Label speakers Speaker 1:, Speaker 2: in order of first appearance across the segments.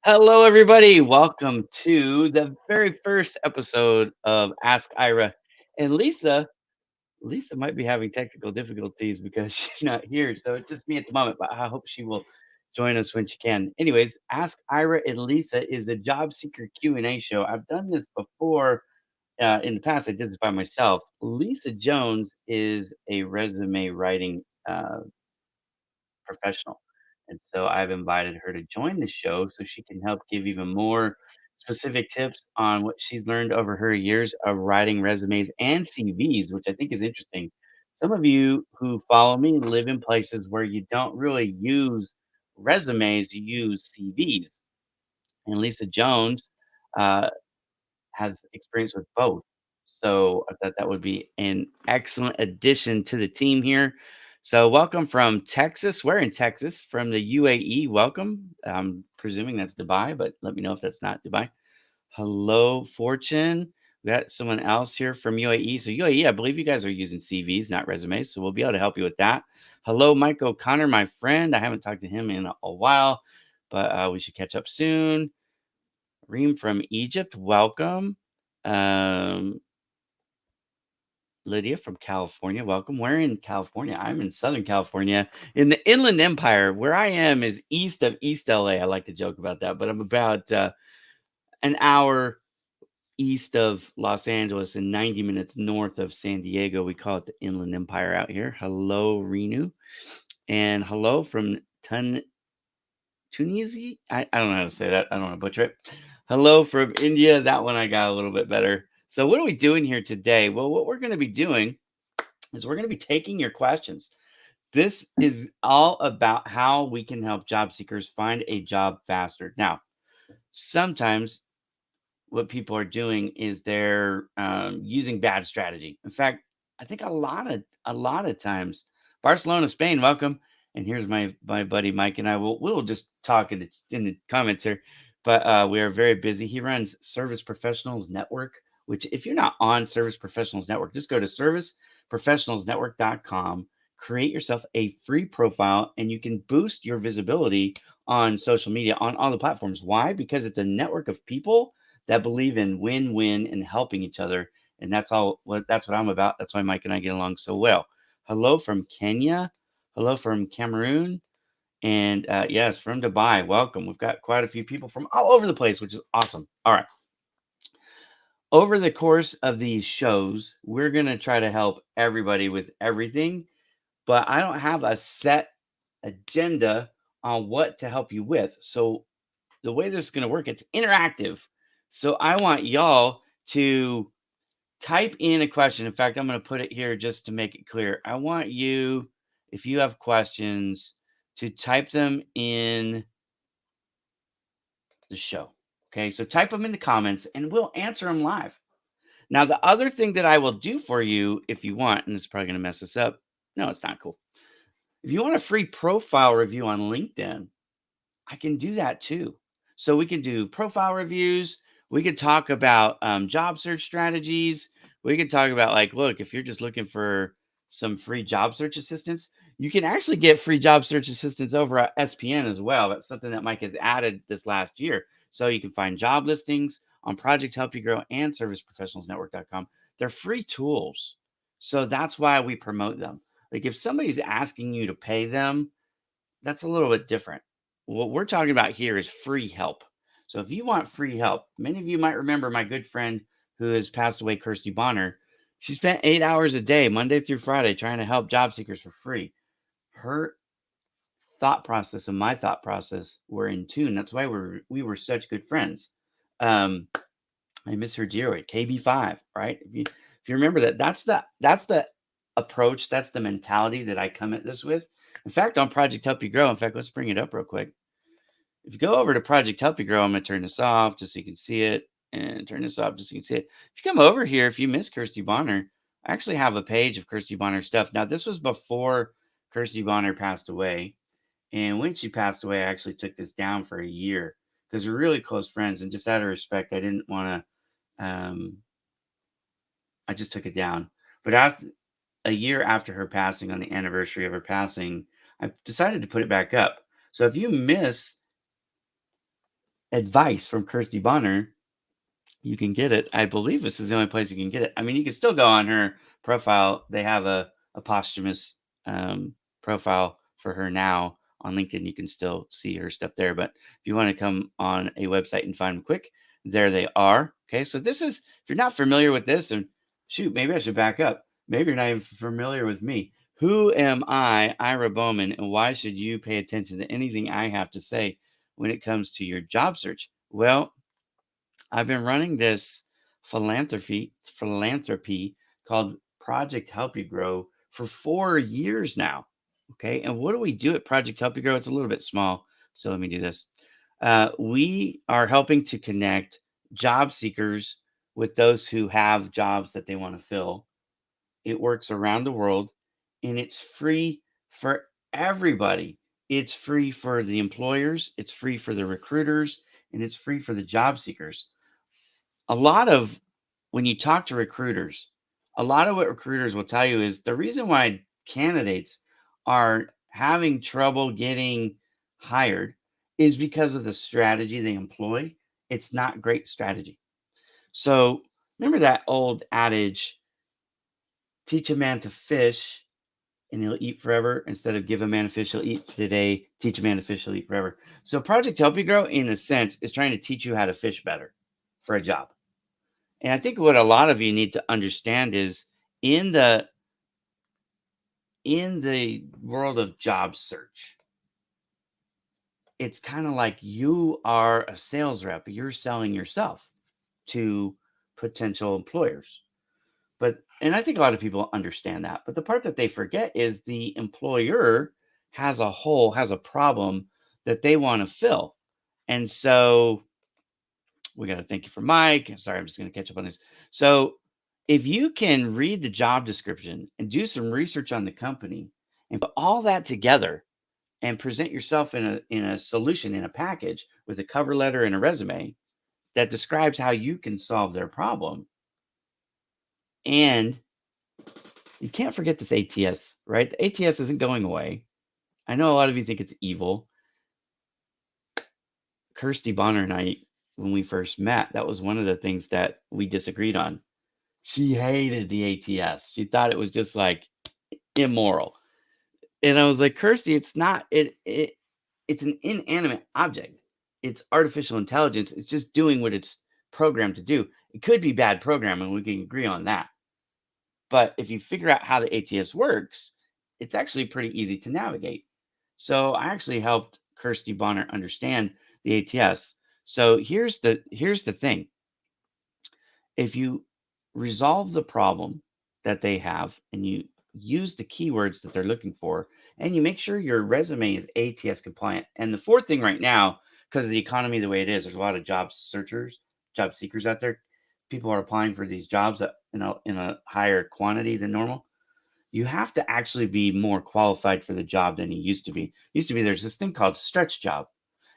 Speaker 1: Hello, everybody. Welcome to the very first episode of Ask Ira and Lisa. Lisa might be having technical difficulties because she's not here, so it's just me at the moment. But I hope she will join us when she can. Anyways, Ask Ira and Lisa is the job seeker Q&A show. I've done this before in the past. I did this by myself. Lisa Jones is a resume writing professional. And so I've invited her to join the show so she can help give even more specific tips on what she's learned over her years of writing resumes and CVs, which I think is interesting. Some of you who follow me live in places where you don't really use resumes, you use CVs. And Lisa Jones uh, has experience with both. So I thought that would be an excellent addition to the team here. So welcome from Texas. We're in Texas from the UAE. Welcome. I'm presuming that's Dubai, but let me know if that's not Dubai. Hello, Fortune. We got someone else here from UAE. So UAE, I believe you guys are using CVs, not resumes. So we'll be able to help you with that. Hello, Mike O'Connor, my friend. I haven't talked to him in a while, but we should catch up soon. Reem from Egypt, welcome. Um, Lydia from California, welcome. We're in California. I'm in Southern California in the Inland Empire. Where I am is east of East LA. I like to joke about that, but I'm about an hour east of Los Angeles and 90 minutes north of San Diego. We call it the Inland Empire out here. Hello, Renu. And hello from Tunisia? I don't know how to say that. I don't want to butcher it. Hello from India. That one I got a little bit better. So, what are we doing here today? Well, what we're going to be doing is we're going to be taking your questions. This is all about how we can help job seekers find a job faster. Now, sometimes what people are doing is they're using bad strategy. In fact, I think a lot of times, Barcelona, Spain, welcome. And here's my buddy Mike and I will just talk in the comments here. But we are very busy. He runs Service Professionals Network, which if you're not on Service Professionals Network, just go to serviceprofessionalsnetwork.com, create yourself a free profile, and you can boost your visibility on social media on all the platforms. Why? Because it's a network of people that believe in win-win and helping each other. And that's what I'm about. That's why Mike and I get along so well. Hello from Kenya. Hello from Cameroon. And yes, from Dubai. Welcome. We've got quite a few people from all over the place, which is awesome. All right. Over the course of these shows, we're going to try to help everybody with everything, but I don't have a set agenda on what to help you with. So the way this is going to work, it's interactive. So I want y'all to type in a question. In fact, I'm going to put it here just to make it clear. I want you, if you have questions, to type them in the show. Okay. So type them in the comments and we'll answer them live. Now, the other thing that I will do for you if you want, and this is probably going to mess this up. No, it's not cool. If you want a free profile review on LinkedIn, I can do that too. So we can do profile reviews. We could talk about job search strategies. We could talk about like, look, if you're just looking for some free job search assistance, you can actually get free job search assistance over at SPN as well. That's something that Mike has added this last year. So you can find job listings on Project Help You Grow and ServiceProfessionalsNetwork.com. They're free tools. So that's why we promote them. Like if somebody's asking you to pay them, that's a little bit different. What we're talking about here is free help. So if you want free help, many of you might remember my good friend who has passed away, Kirsty Bonner. She spent 8 hours a day, Monday through Friday, trying to help job seekers for free. Her thought process and my thought process were in tune. That's why we were such good friends. I miss her dearly. KB5, right? If you remember that, that's the approach, that's the mentality that I come at this with. In fact, on Project Help You Grow, in fact, let's bring it up real quick. If you go over to Project Help You Grow, I'm going to turn this off just so you can see it and turn this off just so you can see it. If you come over here, if you miss Kirsty Bonner, I actually have a page of Kirsty Bonner stuff. Now, this was before Kirsty Bonner passed away. And when she passed away, I actually took this down for a year because we're really close friends. And just out of respect, I didn't want to, I just took it down. But after a year after her passing, on the anniversary of her passing, I decided to put it back up. So if you miss advice from Kirsty Bonner, you can get it. I believe this is the only place you can get it. I mean, you can still go on her profile. They have a posthumous profile for her now on LinkedIn. You can still see her stuff there. But if you want to come on a website and find them quick, there they are. Okay. So this is, if you're not familiar with this, and shoot, maybe I should back up. Maybe you're not even familiar with me. Who am I, Ira Bowman, and why should you pay attention to anything I have to say when it comes to your job search? Well, I've been running this philanthropy called Project Help You Grow for 4 years now. Okay. And what do we do at Project Help You Grow? It's a little bit small. So let me do this. We are helping to connect job seekers with those who have jobs that they want to fill. It works around the world and it's free for everybody. It's free for the employers, it's free for the recruiters, and it's free for the job seekers. A lot of when you talk to recruiters, a lot of what recruiters will tell you is the reason why candidates are having trouble getting hired is because of the strategy they employ. It's not great strategy. So remember that old adage, teach a man to fish and he'll eat forever, instead of give a man a fish, he'll eat today, teach a man to fish, he'll eat forever. So Project Help You Grow, in a sense, is trying to teach you how to fish better for a job. And I think what a lot of you need to understand is in the in the world of job search, it's kind of like you are a sales rep. You're selling yourself to potential employers. But and I think a lot of people understand that. But the part that they forget is the employer has a hole, has a problem that they want to fill. And so we got to thank you for Mike. Sorry, I'm just going to catch up on this. So, if you can read the job description and do some research on the company and put all that together and present yourself in a solution in a package with a cover letter and a resume that describes how you can solve their problem, and you can't forget this ATS, right? The ATS isn't going away. I know a lot of you think it's evil. Kirsty Bonner and I, when we first met, that was one of the things that we disagreed on. She hated the ATS. She thought it was just like immoral. And I was like, Kirsty, it's not it's an inanimate object. It's artificial intelligence. It's just doing what it's programmed to do. It could be bad programming. We can agree on that. But if you figure out how the ATS works, it's actually pretty easy to navigate. So I actually helped Kirsty Bonner understand the ATS. So here's the thing. If you resolve the problem that they have and you use the keywords that they're looking for and you make sure your resume is ATS compliant. And the fourth thing right now, because of the economy the way it is, there's a lot of job seekers out there. People are applying for these jobs in a higher quantity than normal. You have to actually be more qualified for the job than you used to be. Used to be there's this thing called stretch job.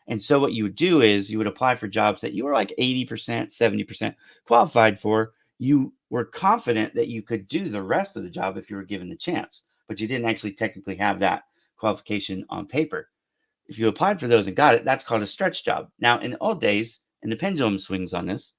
Speaker 1: And so what you would do is you would apply for jobs that you were like 80%, 70% qualified for. You were confident that you could do the rest of the job if you were given the chance, but you didn't actually technically have that qualification on paper. If you applied for those and got it, that's called a stretch job. Now, in the old days, and the pendulum swings on this,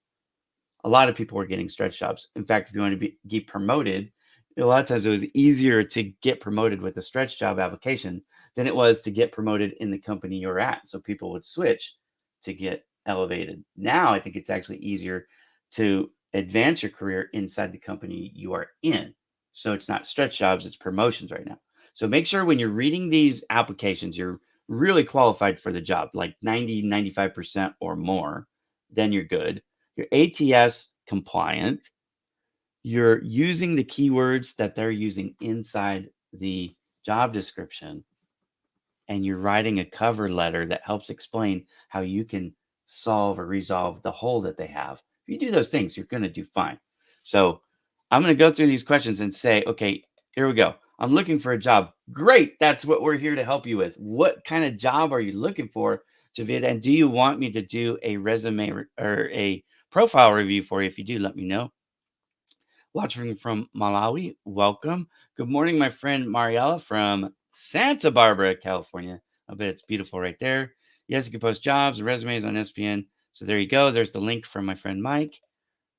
Speaker 1: a lot of people were getting stretch jobs. In fact, if you want to get promoted, a lot of times it was easier to get promoted with a stretch job application than it was to get promoted in the company you're at. So people would switch to get elevated. Now I think it's actually easier to advance your career inside the company you are in. So it's not stretch jobs, it's promotions right now. So make sure when you're reading these applications, you're really qualified for the job, like 90, 95% or more, then you're good. You're ATS compliant. You're using the keywords that they're using inside the job description, and you're writing a cover letter that helps explain how you can solve or resolve the hole that they have. If you do those things, you're going to do fine. So I'm going to go through these questions and say, okay, here we go. I'm looking for a job. Great. That's what we're here to help you with. What kind of job are you looking for, Javid? And do you want me to do a resume or a profile review for you? If you do, let me know. Watching from Malawi, welcome. Good morning, my friend Mariella from Santa Barbara, California. I bet it's beautiful right there. Yes, you can post jobs and resumes on SPN. So there you go. There's the link from my friend Mike.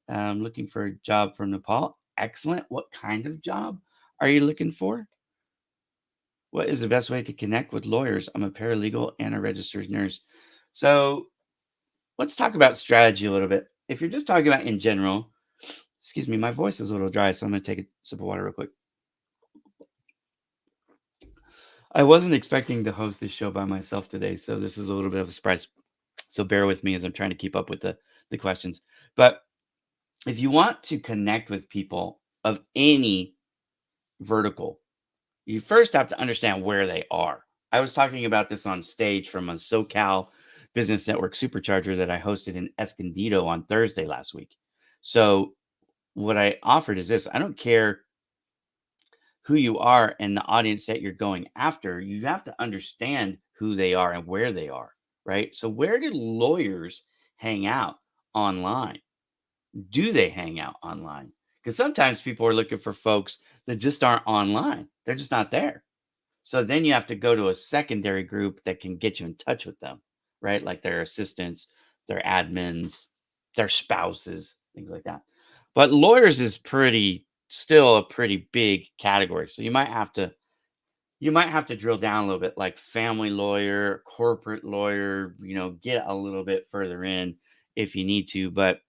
Speaker 1: Looking for a job from Nepal. Excellent. What kind of job are you looking for? What is the best way to connect with lawyers? I'm a paralegal and a registered nurse. So let's talk about strategy a little bit. If you're just talking about in general, excuse me, my voice is a little dry, so I'm going to take a sip of water real quick. I wasn't expecting to host this show by myself today, so this is a little bit of a surprise. So bear with me as I'm trying to keep up with the questions. But if you want to connect with people of any vertical, you first have to understand where they are. I was talking about this on stage from a SoCal Business Network Supercharger that I hosted in Escondido on Thursday last week. So what I offered is this: I don't care who you are and the audience that you're going after, you have to understand who they are and where they are, right? So, where do lawyers hang out online? Do they hang out online? Because sometimes people are looking for folks that just aren't online, they're just not there. So then you have to go to a secondary group that can get you in touch with them, right? Like their assistants, their admins, their spouses, things like that. But lawyers is pretty still a pretty big category. So you might have to drill down a little bit, like family lawyer, corporate lawyer, get a little bit further in if you need to. But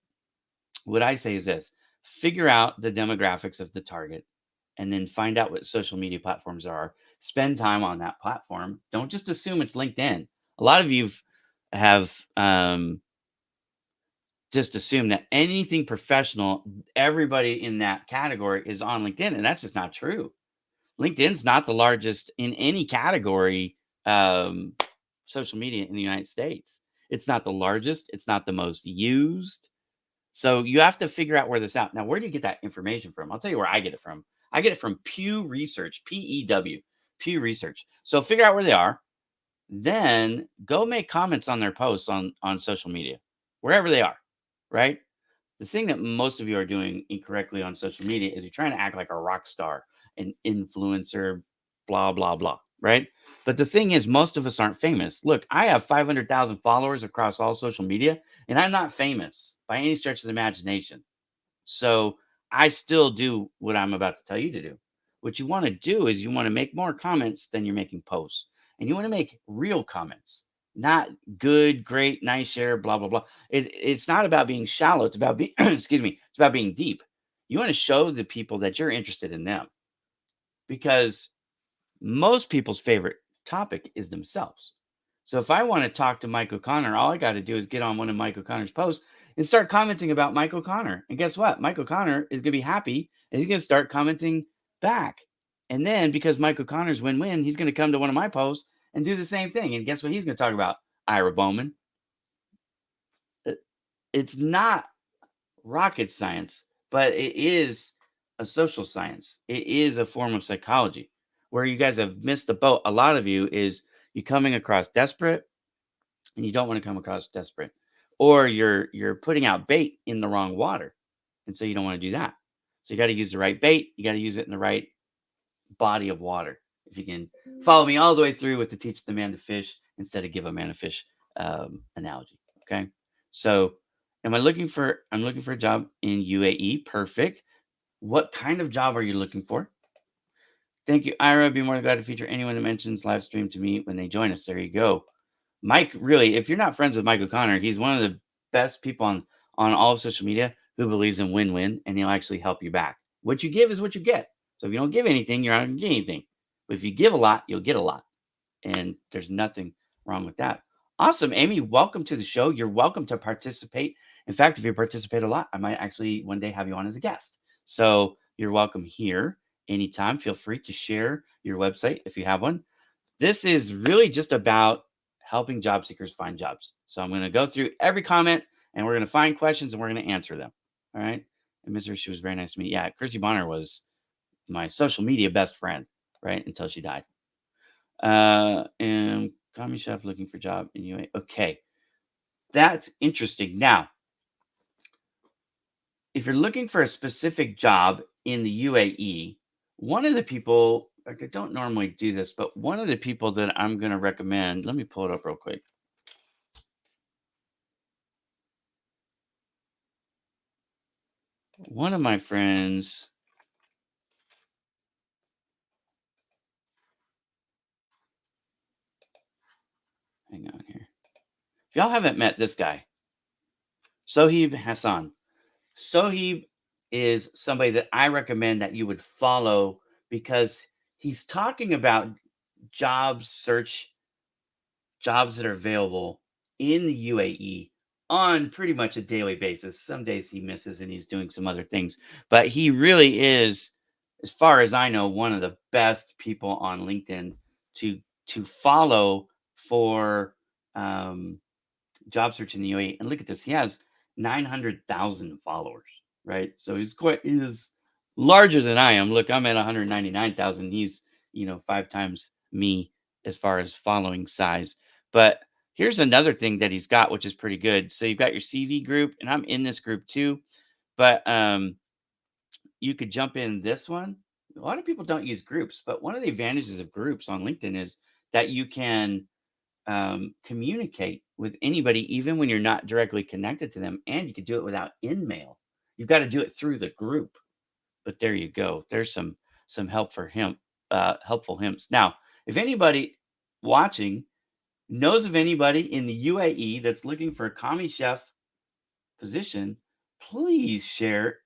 Speaker 1: what I say is this: figure out the demographics of the target and then find out what social media platforms are. Spend time on that platform. Don't just assume it's LinkedIn. A lot of you have just assumed that anything professional, everybody in that category is on LinkedIn, and that's just not true. LinkedIn's not the largest in any category um, social media in the United States. It's not the largest. It's not the most used. So you have to figure out where this out. Now, where do you get that information from? I'll tell you where I get it from. I get it from Pew Research, PEW, Pew Research. So figure out where they are, then go make comments on their posts on social media, wherever they are, right? The thing that most of you are doing incorrectly on social media is you're trying to act like a rock star, an influencer, blah, blah, blah, right? But the thing is, most of us aren't famous. Look, I have 500,000 followers across all social media, and I'm not famous by any stretch of the imagination. So I still do what I'm about to tell you to do. What you want to do is you want to make more comments than you're making posts. And you want to make real comments, not good, great, nice, share, blah, blah, blah. It's not about being shallow. It's about being, excuse me, it's about being deep. You want to show the people that you're interested in them because most people's favorite topic is themselves. So if I want to talk to Mike O'Connor, all I got to do is get on one of Mike O'Connor's posts and start commenting about Mike O'Connor. And guess what? Mike O'Connor is going to be happy and he's going to start commenting back. And then because Mike O'Connor's win-win, he's going to come to one of my posts and do the same thing. And guess what he's going to talk about? Ira Bowman. It- It's not rocket science, but it is a social science. It is a form of psychology. Where you guys have missed the boat, a lot of you, is you coming across desperate and you don't want to come across desperate. Or you're putting out bait in the wrong water. And so you don't want to do that. So you got to use the right bait, you got to use it in the right body of water. If you can follow me all the way through with the teach the man to fish instead of give a man a fish analogy. Okay. So I'm looking for a job in UAE. Perfect. What kind of job are you looking for? Thank you, Ira. I'd be more than glad to feature anyone who mentions live stream to me when they join us. There you go. Mike, really, if you're not friends with Mike O'Connor, he's one of the best people on all of social media who believes in win-win, and he'll actually help you back. What you give is what you get. So if you don't give anything, you're not going to get anything. But if you give a lot, you'll get a lot. And there's nothing wrong with that. Awesome, Amy. Welcome to the show. You're welcome to participate. In fact, if you participate a lot, I might actually one day have you on as a guest. So you're welcome here anytime. Feel free to share your website if you have one. This is really just about helping job seekers find jobs. So I'm going to go through every comment and we're going to find questions and we're going to answer them. All right. And Mr. She was very nice to me. Yeah. Chrissy Bonner was my social media best friend, right? Until she died. And Kami Chef looking for job in UA. Okay. That's interesting. Now, if you're looking for a specific job in the UAE, one of the people, in fact, I don't normally do this, but one of the people that I'm going to recommend, let me pull it up real quick. One of my friends, hang on here. If y'all haven't met this guy, Sohib Hassan. Sohib is somebody that I recommend that you would follow because he's talking about job search jobs that are available in the UAE on pretty much a daily basis. Some days he misses and he's doing some other things, but he really is, as far as I know, one of the best people on LinkedIn to to follow for um, job search in the UAE. And look at this, he has 900,000 followers, right? So he is larger than I am. Look, I'm at 199,000. He's, 5 times me as far as following size. But here's another thing that he's got, which is pretty good. So you've got your CV group, and I'm in this group too. But you could jump in this one. A lot of people don't use groups, but one of the advantages of groups on LinkedIn is that you can communicate with anybody, even when you're not directly connected to them, and you can do it without in-mail. You've got to do it through the group. But there you go. There's some help for him, helpful hints. Now, if anybody watching knows of anybody in the UAE that's looking for a commie chef position, please share.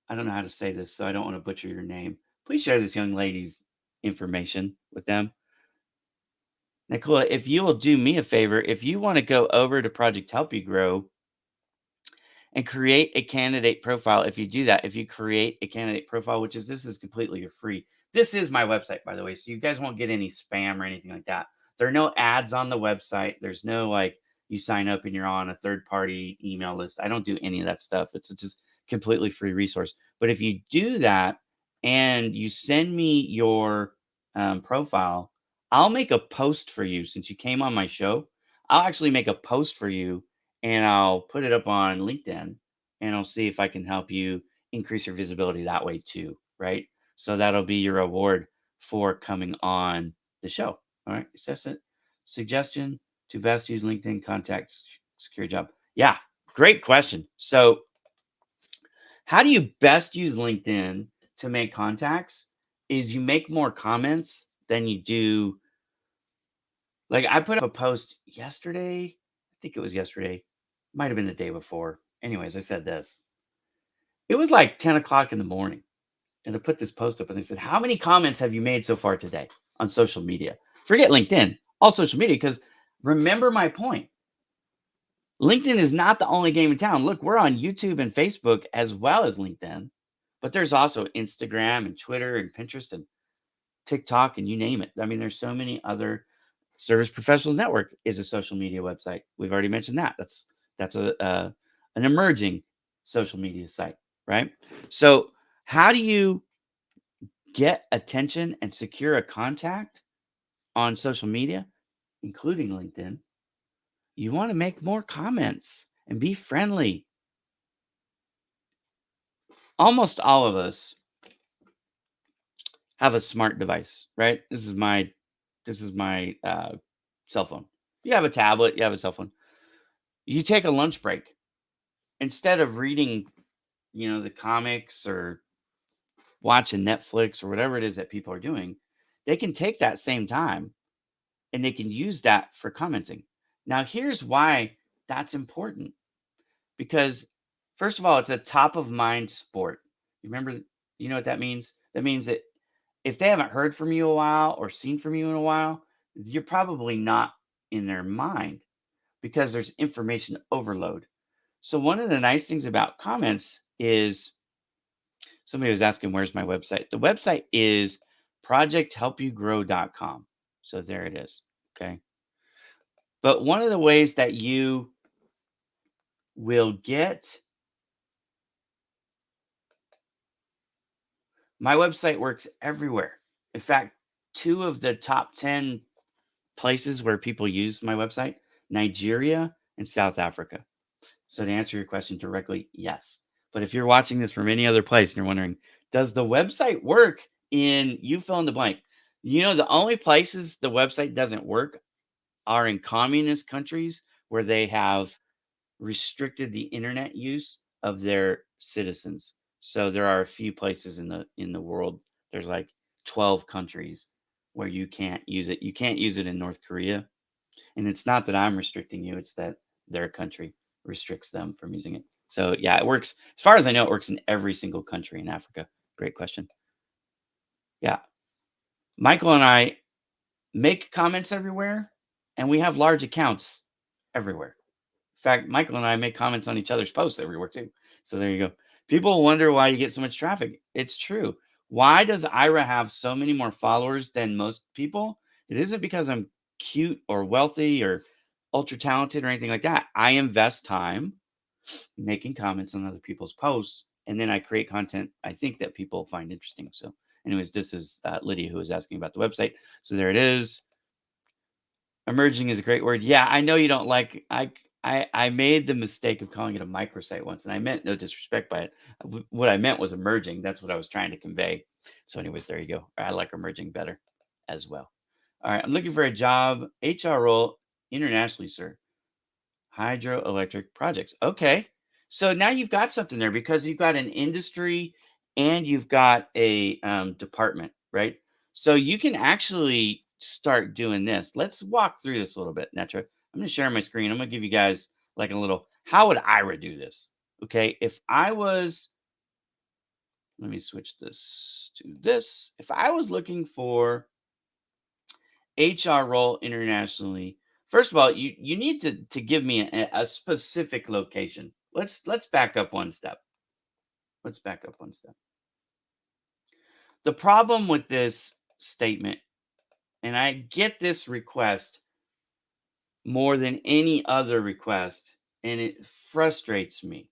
Speaker 1: I don't know how to say this, so I don't want to butcher your name. Please share this young lady's information with them. Nicola, if you will do me a favor, if you want to go over to Project Help You Grow and create a candidate profile, if you do that, if you create a candidate profile, this is completely free. This is my website, by the way, so you guys won't get any spam or anything like that. There are no ads on the website. There's no like you sign up and you're on a third party email list. I don't do any of that stuff. It's just completely free resource. But if you do that and you send me your profile, I'll make a post for you since you came on my show. I'll actually make a post for you and I'll put it up on LinkedIn and I'll see if I can help you increase your visibility that way too, right? So that'll be your reward for coming on the show. All right. Assessment suggestion to best use LinkedIn contact secure job. Yeah, great question. So, how do you best use LinkedIn to make contacts? Is you make more comments than you do. Like I put up a post yesterday. I think it was yesterday. Might have been the day before. Anyways, I said this. It was like 10 o'clock in the morning. And I put this post up and they said, how many comments have you made so far today on social media? Forget LinkedIn, all social media, because remember my point. LinkedIn is not the only game in town. Look, we're on YouTube and Facebook as well as LinkedIn, but there's also Instagram and Twitter and Pinterest and TikTok and you name it. I mean, there's so many other Service Professionals Network is a social media website. We've already mentioned that. That's an emerging social media site, right? So, how do you get attention and secure a contact on social media, including LinkedIn? You want to make more comments and be friendly. Almost all of us have a smart device, right? This is my cell phone. You have a tablet, you have a cell phone. You take a lunch break instead of reading, the comics or watching Netflix or whatever it is that people are doing. They can take that same time and they can use that for commenting. Now, here's why that's important because, first of all, it's a top of mind sport. You remember, you know what that means? That means that if they haven't heard from you a while or seen from you in a while, you're probably not in their mind because there's information overload. So, one of the nice things about comments is somebody was asking, where's my website? The website is projecthelpyougrow.com. So, there it is. Okay. But one of the ways that you will get my website works everywhere. In fact, two of the top 10 places where people use my website, Nigeria and South Africa. So to answer your question directly, yes. But if you're watching this from any other place and you're wondering, does the website work in you fill in the blank? The only places the website doesn't work are in communist countries where they have restricted the internet use of their citizens. So there are a few places in the world. There's like 12 countries where you can't use it. You can't use it in North Korea. And it's not that I'm restricting you, it's that their country restricts them from using it. So yeah, it works. As far as I know, it works in every single country in Africa. Great question. Yeah. Michael and I make comments everywhere, and we have large accounts everywhere. In fact, Michael and I make comments on each other's posts everywhere too. So there you go. People wonder why you get so much traffic. It's true. Why does Ira have so many more followers than most people? It isn't because I'm cute or wealthy or ultra talented or anything like that. I invest time making comments on other people's posts, and then I create content I think that people find interesting. So, anyways, this is Lydia who was asking about the website. So there it is. Emerging is a great word. Yeah, I know you don't like. I made the mistake of calling it a microsite once, and I meant no disrespect by it. What I meant was emerging. That's what I was trying to convey. So, anyways, there you go. I like emerging better as well. All right, I'm looking for a job, HR role internationally, sir. Hydroelectric projects. Okay. So now you've got something there because you've got an industry and you've got a department, right? So you can actually start doing this. Let's walk through this a little bit, Netra. I'm going to share my screen. I'm going to give you guys like a little, how would Ira do this? Okay. If I was, let me switch this to this. If I was looking for HR role internationally. First of all, you need to give me a specific location. Let's back up one step. Let's back up one step. The problem with this statement, and I get this request more than any other request, and it frustrates me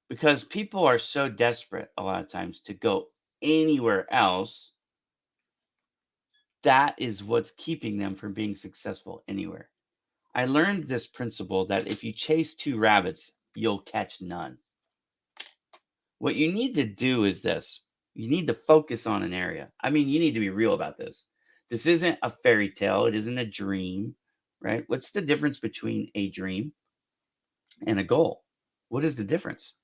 Speaker 1: because people are so desperate a lot of times to go anywhere else. That is what's keeping them from being successful anywhere. I learned this principle that if you chase two rabbits, you'll catch none. What you need to do is this: you need to focus on an area. I mean, you need to be real about this. This isn't a fairy tale, it isn't a dream, right? What's the difference between a dream and a goal? What is the difference?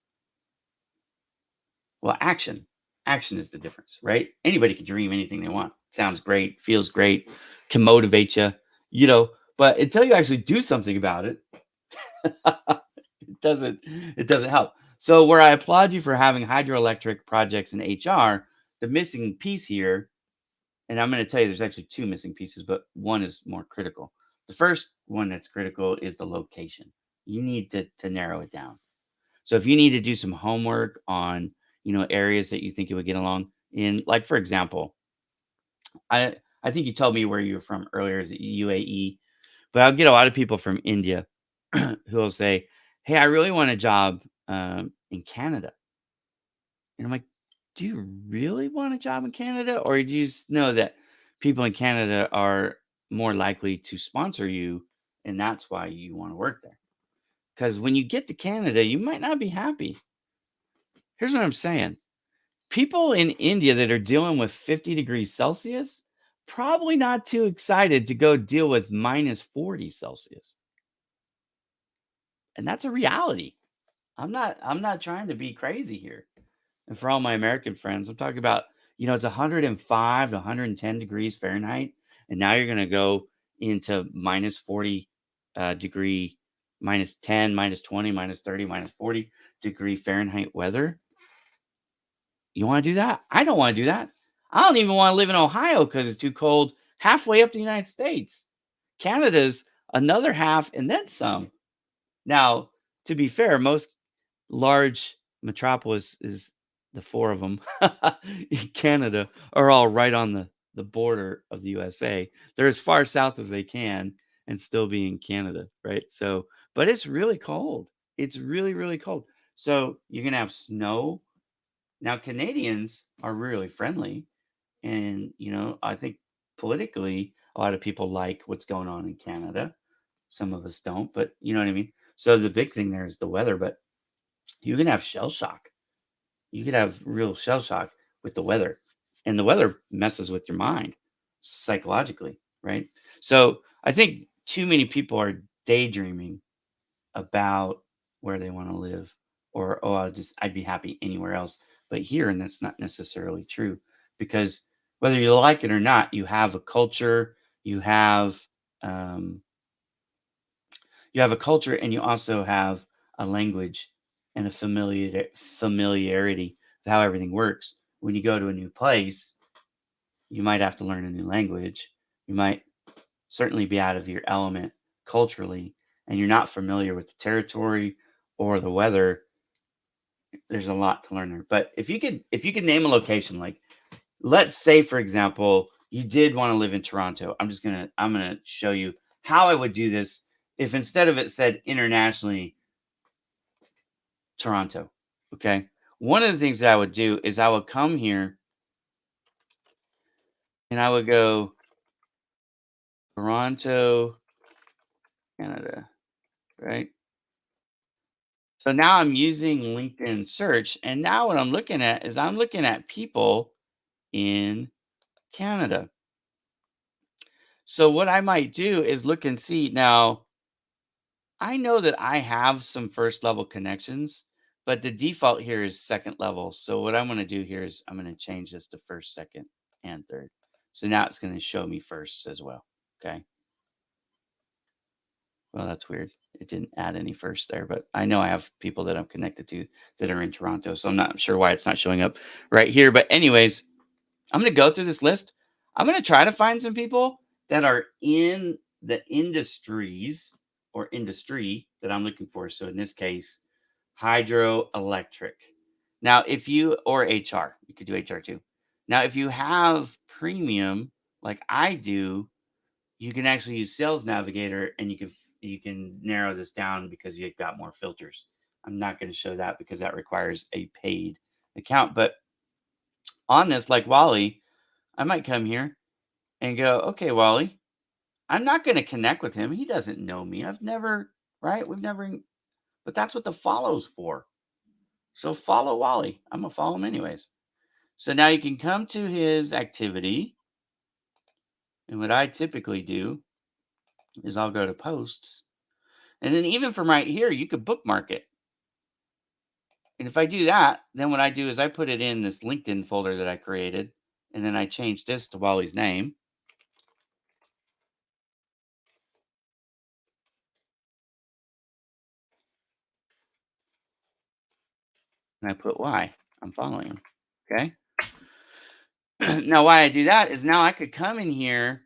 Speaker 1: Well, action. Action is the difference, right? Anybody can dream anything they want. Sounds great, feels great, can motivate but until you actually do something about it, it doesn't help. So where I applaud you for having hydroelectric projects in HR, the missing piece here, and I'm going to tell you there's actually two missing pieces, but one is more critical. The first one that's critical is the location. You need to narrow it down. So if you need to do some homework on, areas that you think you would get along in, like for example, I think you told me where you were from earlier, is it UAE? But I'll get a lot of people from India who will say, "Hey, I really want a job in Canada." And I'm like, "Do you really want a job in Canada, or do you just know that people in Canada are more likely to sponsor you, and that's why you want to work there?" Because when you get to Canada, you might not be happy. Here's what I'm saying: people in India that are dealing with 50 degrees Celsius probably not too excited to go deal with minus 40 Celsius, and that's a reality. I'm not trying to be crazy here. And for all my American friends, I'm talking about, it's 105 to 110 degrees Fahrenheit. And now you're going to go into minus 40 degree, minus 10, minus 20, minus 30, minus 40 degree Fahrenheit weather. You want to do that? I don't want to do that. I don't even want to live in Ohio because it's too cold halfway up the United States. Canada's another half and then some. Now, to be fair, most large metropolis is the four of them in Canada are all right on the border of the USA. They're as far south as they can and still be in Canada, right? So, but it's really cold. It's really, really cold. So you're gonna have snow. Now, Canadians are really friendly, and I think politically, a lot of people like what's going on in Canada. Some of us don't, but you know what I mean. So the big thing there is the weather, but you can have shell shock. You could have real shell shock with the weather, and the weather messes with your mind psychologically, right? So I think too many people are daydreaming about where they want to live. or oh, I'd be happy anywhere else but here. And that's not necessarily true, because whether you like it or not, you have um, you have a culture, and you also have a language and a familiarity of how everything works. When you go to a new place, you might have to learn a new language. You might certainly be out of your element culturally, and you're not familiar with the territory or the weather. There's a lot to learn there. But if you could name a location, like let's say for example, you did want to live in Toronto. I'm gonna show you how I would do this if instead of it said internationally Toronto. Okay. One of the things that I would do is I would come here and I would go Toronto, Canada, right? So now I'm using LinkedIn search. And now what I'm looking at is I'm looking at people in Canada. So what I might do is look and see. Now, I know that I have some first level connections, but the default here is second level. So what I'm going to do here is I'm going to change this to first, second, and third. So now it's going to show me firsts as well. Okay. Well, that's weird. It didn't add any first there, but I know I have people that I'm connected to that are in Toronto. So I'm not sure why it's not showing up right here. But anyways, I'm going to go through this list. I'm going to try to find some people that are in the industries or industry that I'm looking for. So in this case, hydroelectric. Now, if you, or HR, you could do HR too. Now, if you have premium like I do, you can actually use Sales Navigator, and you can narrow this down because you've got more filters. I'm not going to show that because that requires a paid account. But on this, like Wally, I might come here and go, okay, Wally, I'm not going to connect with him. He doesn't know me. I've never, right? We've never, but that's what the follow's for. So follow Wally. I'm going to follow him anyways. So now you can come to his activity. And what I typically do is I'll go to posts. And then even from right here, you could bookmark it. And if I do that, then what I do is I put it in this LinkedIn folder that I created. And then I change this to Wally's name. And I put why I'm following him. Okay. Now, why I do that is now I could come in here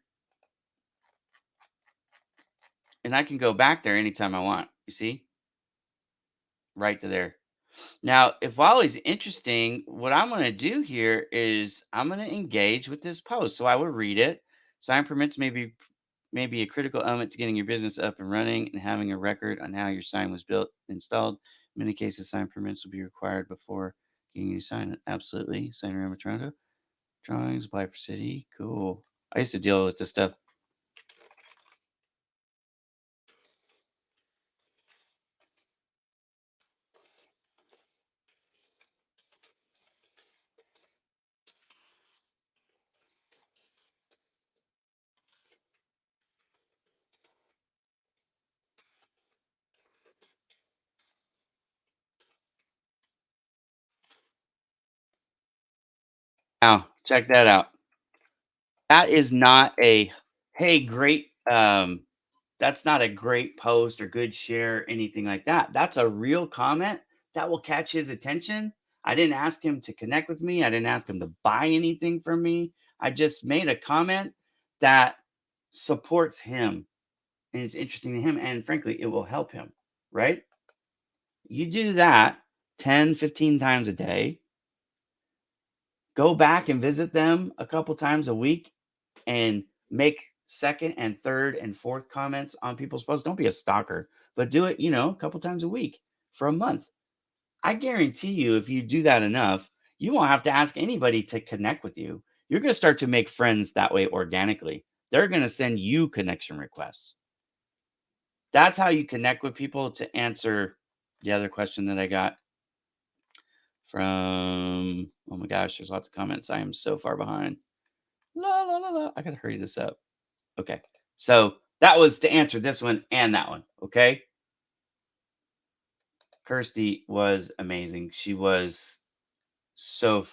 Speaker 1: and I can go back there anytime I want. You see? Right to there. Now, if Wally's interesting, what I'm going to do here is I'm going to engage with this post. So I will read it. Sign permits may be a critical element to getting your business up and running and having a record on how your sign was built installed. In many cases, sign permits will be required before getting you sign it. Absolutely. Sign around Toronto. Drawings, apply for city. Cool. I used to deal with this stuff. Now, check that out. That is not a, hey, great. That's not a great post or good share, anything like that. That's a real comment that will catch his attention. I didn't ask him to connect with me. I didn't ask him to buy anything from me. I just made a comment that supports him and it's interesting to him. And frankly, it will help him, right? You do that 10, 15 times a day, go back and visit them a couple times a week and make second and third and fourth comments on people's posts. Don't be a stalker, but do it, a couple times a week for a month. I guarantee you, if you do that enough, you won't have to ask anybody to connect with you. You're going to start to make friends that way organically. They're going to send you connection requests. That's how you connect with people. To answer the other question that I got from, oh my gosh, there's lots of comments. I am so far behind. La, la, la, la. I got to hurry this up. Okay. So that was to answer this one and that one. Okay. Kirsty was amazing. She was so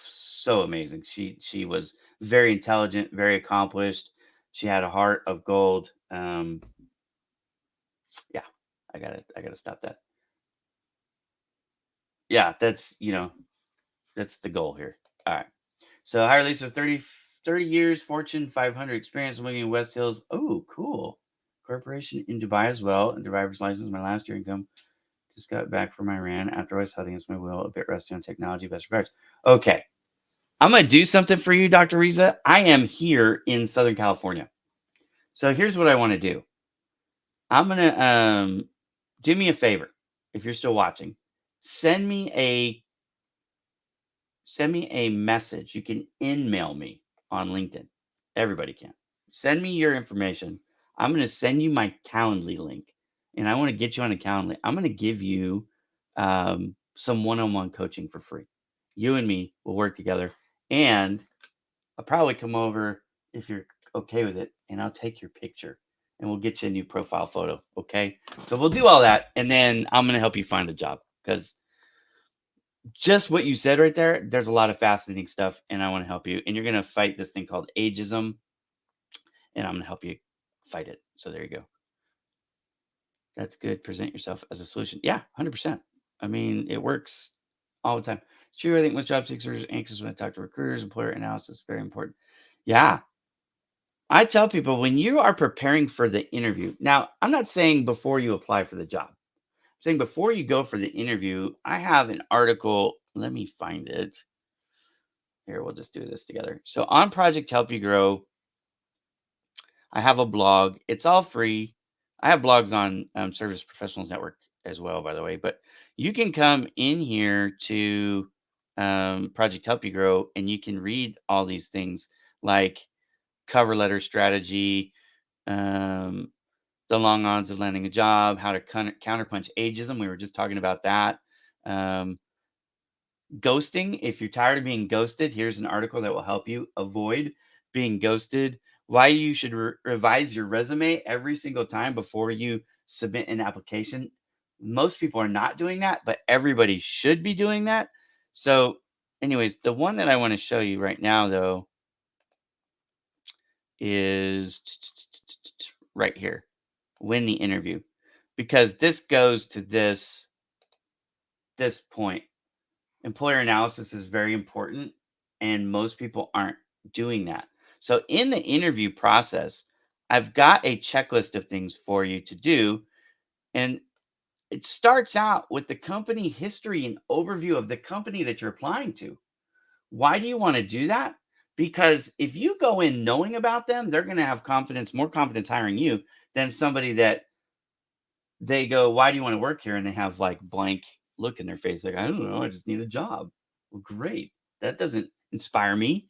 Speaker 1: amazing. She was very intelligent, very accomplished. She had a heart of gold. Yeah, I gotta stop that. Yeah, that's the goal here. All right. So hire Lisa 30 years, Fortune 500 experience living in West Hills. Oh, cool. Corporation in Dubai as well, and driver's license. My last year income just got back from Iran after I was held against my will, a bit rusty on technology. Best regards. Okay, I'm gonna do something for you, Dr. Riza. I am here in Southern California, so here's what I want to do. I'm gonna do me a favor if you're still watching. Send me a send me a message. You can email me on LinkedIn. Everybody can. Send me your information. I'm going to send you my Calendly link, and I want to get you on a Calendly. I'm going to give you some one-on-one coaching for free. You and me will work together, and I'll probably come over if you're okay with it, and I'll take your picture, and we'll get you a new profile photo. Okay, so we'll do all that, and then I'm going to help you find a job because just what you said right there, there's a lot of fascinating stuff, and I want to help you. And you're going to fight this thing called ageism, and I'm going to help you fight it. So there you go. That's good. Present yourself as a solution. Yeah, 100%. I mean, it works all the time. It's true. I think most job seekers are anxious when I talk to recruiters. Employer analysis is very important. Yeah. I tell people when you are preparing for the interview, now I'm not saying before you apply for the job, I'm saying before you go for the interview, I have an article. Let me find it. Here, we'll just do this together. So on Project Help You Grow, I have a blog. It's all free. I have blogs on Service Professionals Network as well, by the way. But you can come in here to Project Help You Grow, and you can read all these things like cover letter strategy, um, the long odds of landing a job, how to counterpunch ageism. We were just talking about that. Um, Ghosting. If you're tired of being ghosted, here's an article that will help you avoid being ghosted. Why you should revise your resume every single time before you submit an application. Most people are not doing that, but everybody should be doing that. So, anyways, the one that I want to show you right now, though, is right here. Win the interview, because this goes to this point. Employer analysis is very important, and most people aren't doing that. So, in the interview process, I've got a checklist of things for you to do. And it starts out with the company history and overview of the company that you're applying to. Why do you want to do that? Because if you go in knowing about them, they're going to have confidence, more confidence hiring you than somebody that they go, "Why do you want to work here?" And they have like blank look in their face, like, "I don't know, I just need a job." Well, great. That doesn't inspire me.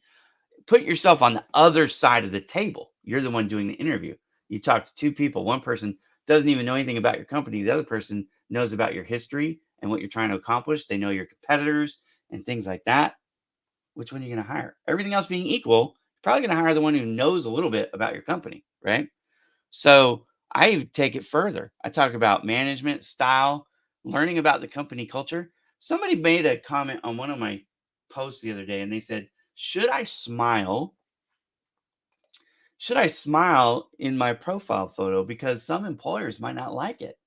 Speaker 1: Put yourself on the other side of the table. You're the one doing the interview. You talk to two people. One person doesn't even know anything about your company. The other person knows about your history and what you're trying to accomplish. They know your competitors and things like that. Which one are you going to hire? Everything else being equal, you're probably going to hire the one who knows a little bit about your company, right? So I take it further. I talk about management style, learning about the company culture. Somebody made a comment on one of my posts the other day, and they said, "Should I smile? Should I smile in my profile photo because some employers might not like it?"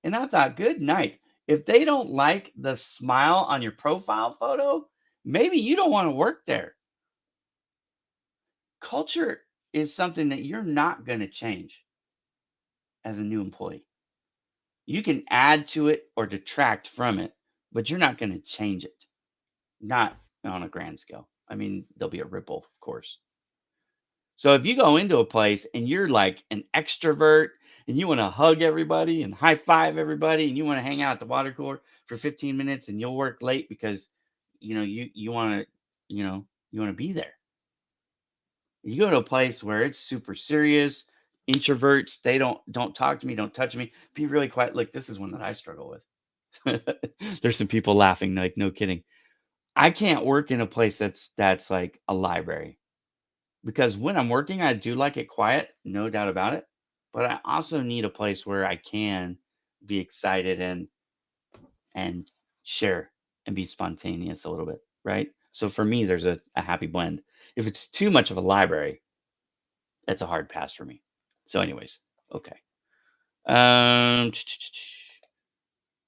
Speaker 1: And I thought, good night. If they don't like the smile on your profile photo, maybe you don't want to work there. Culture is something that you're not going to change as a new employee. You can add to it or detract from it, but you're not going to change it. Not on a grand scale. I mean, there'll be a ripple, of course. So if you go into a place and you're like an extrovert and you want to hug everybody and high five everybody and you want to hang out at the water cooler for 15 minutes and you'll work late because you want to you want to be there. You go to a place where it's super serious, introverts, they don't talk to me, don't touch me, be really quiet. Look, this is one that I struggle with. There's some people laughing, like, no kidding. I can't work in a place that's like a library, because when I'm working, I do like it quiet, no doubt about it. But I also need a place where I can be excited and share and be spontaneous a little bit, right? So for me, there's a happy blend. If it's too much of a library, that's a hard pass for me. So, anyways, okay. Um,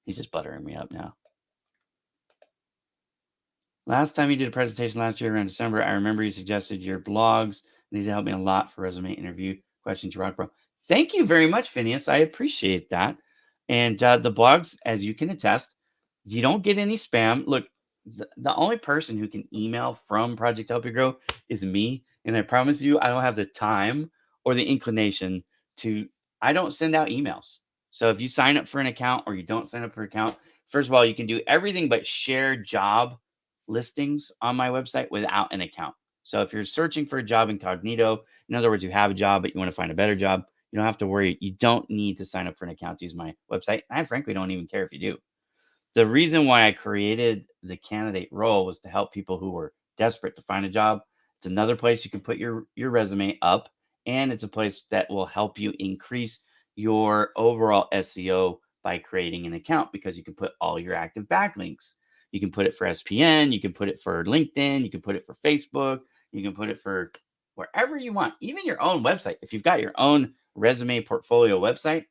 Speaker 1: he's just buttering me up now. Last time you did a presentation last year around December, I remember you suggested your blogs need to help me a lot for resume interview questions. You rock, bro. Thank you very much, Phineas. I appreciate that. And the blogs, as you can attest, you don't get any spam. Look, the only person who can email from Project Help You Grow is me. And I promise you, I don't have the time or the inclination to, I don't send out emails. So if you sign up for an account or you don't sign up for an account, first of all, you can do everything but share job listings on my website without an account. So if you're searching for a job incognito, in other words, you have a job, but you want to find a better job, you don't have to worry. You don't need to sign up for an account to use my website. I frankly don't even care if you do. The reason why I created the candidate role was to help people who were desperate to find a job. It's another place you can put your resume up, and it's a place that will help you increase your overall SEO by creating an account because you can put all your active backlinks. You can put it for SPN, you can put it for LinkedIn, you can put it for Facebook, you can put it for wherever you want, even your own website. If you've got your own resume portfolio website,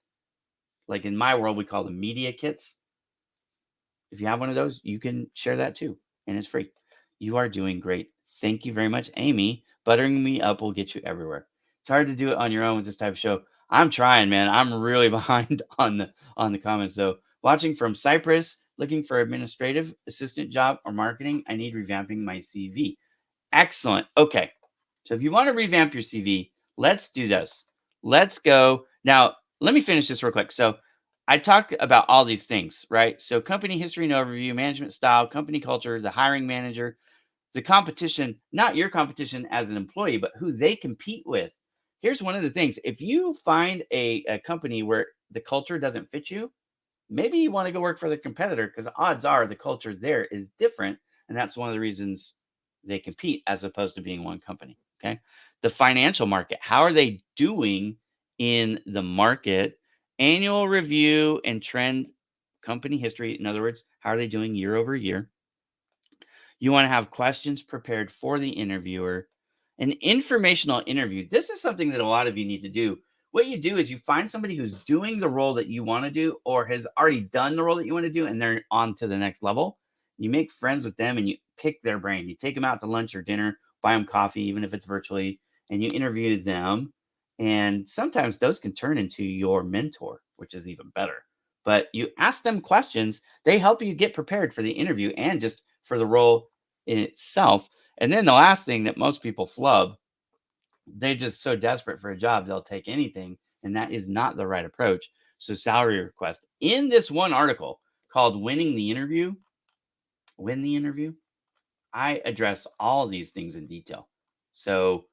Speaker 1: like in my world, we call them media kits. If you have one of those, you can share that too, and it's free. You are doing great. Thank you very much, Amy. Buttering me up will get you everywhere. It's hard to do it on your own with this type of show. I'm trying, man. I'm really behind on the comments though. Watching from Cyprus, looking for administrative assistant job or marketing. I need revamping my CV. Excellent. Okay. So if you want to revamp your CV, let's do this. Let's go. Now, let me finish this real quick. So I talk about all these things, right? So company history and overview, management style, company culture, the hiring manager, the competition, not your competition as an employee, but who they compete with. Here's one of the things. If you find a company where the culture doesn't fit you, maybe you want to go work for the competitor because odds are the culture there is different. And that's one of the reasons they compete as opposed to being one company. Okay. The financial market, how are they doing in the market? Annual review and trend company history. In other words, how are they doing year over year? You want to have questions prepared for the interviewer. An informational interview. This is something that a lot of you need to do. What you do is you find somebody who's doing the role that you want to do or has already done the role that you want to do and they're on to the next level. You make friends with them and you pick their brain. You take them out to lunch or dinner, buy them coffee, even if it's virtually, and you interview them. And sometimes those can turn into your mentor, which is even better. But you ask them questions, they help you get prepared for the interview and just for the role in itself. And then the last thing that most people flub, they're just so desperate for a job, they'll take anything. And that is not the right approach. So, salary request. In this one article called Win the Interview, I address all these things in detail. So,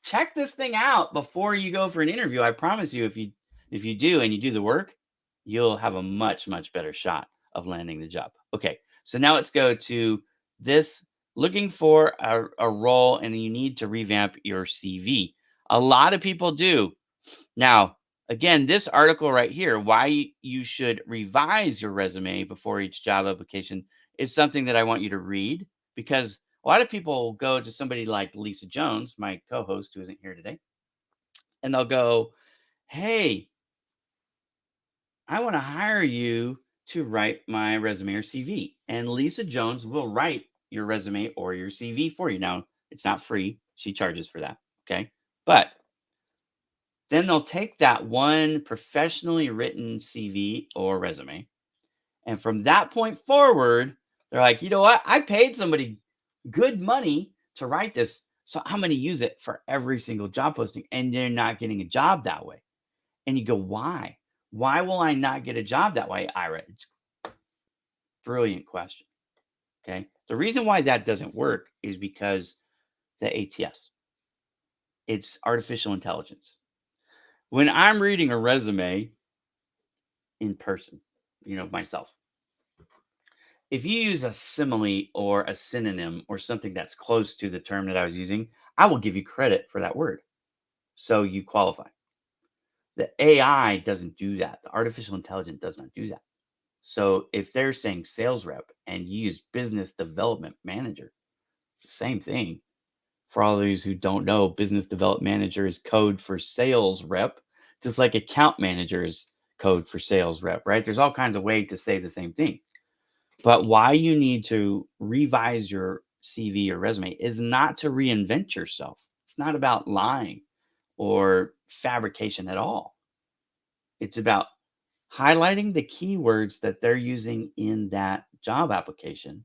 Speaker 1: check this thing out before you go for an interview. I promise you, if you do and you do the work, you'll have a much better shot of landing the job. Okay, so now let's go to this looking for a role and you need to revamp your CV. A lot of people do. Now, again, this article right here, why you should revise your resume before each job application, is something that I want you to read because a lot of people go to somebody like Lisa Jones, my co host who isn't here today, and they'll go, "Hey, I want to hire you to write my resume or CV." And Lisa Jones will write your resume or your CV for you. Now, it's not free, she charges for that. Okay. But then they'll take that one professionally written CV or resume. And from that point forward, they're like, you know what? I paid somebody good money to write this. So I'm going to use it for every single job posting. And they're not getting a job that way. And you go, why? Why will I not get a job that way, Ira? It's a brilliant question. Okay. The reason why that doesn't work is because the ATS, it's artificial intelligence. When I'm reading a resume in person, myself, if you use a simile or a synonym or something that's close to the term that I was using, I will give you credit for that word. So you qualify. The AI doesn't do that. The artificial intelligence does not do that. So if they're saying sales rep and you use business development manager, it's the same thing. For all those who don't know, business development manager is code for sales rep, just like account manager is code for sales rep, right? There's all kinds of ways to say the same thing. But why you need to revise your CV or resume is not to reinvent yourself. It's not about lying or fabrication at all. It's about highlighting the keywords that they're using in that job application,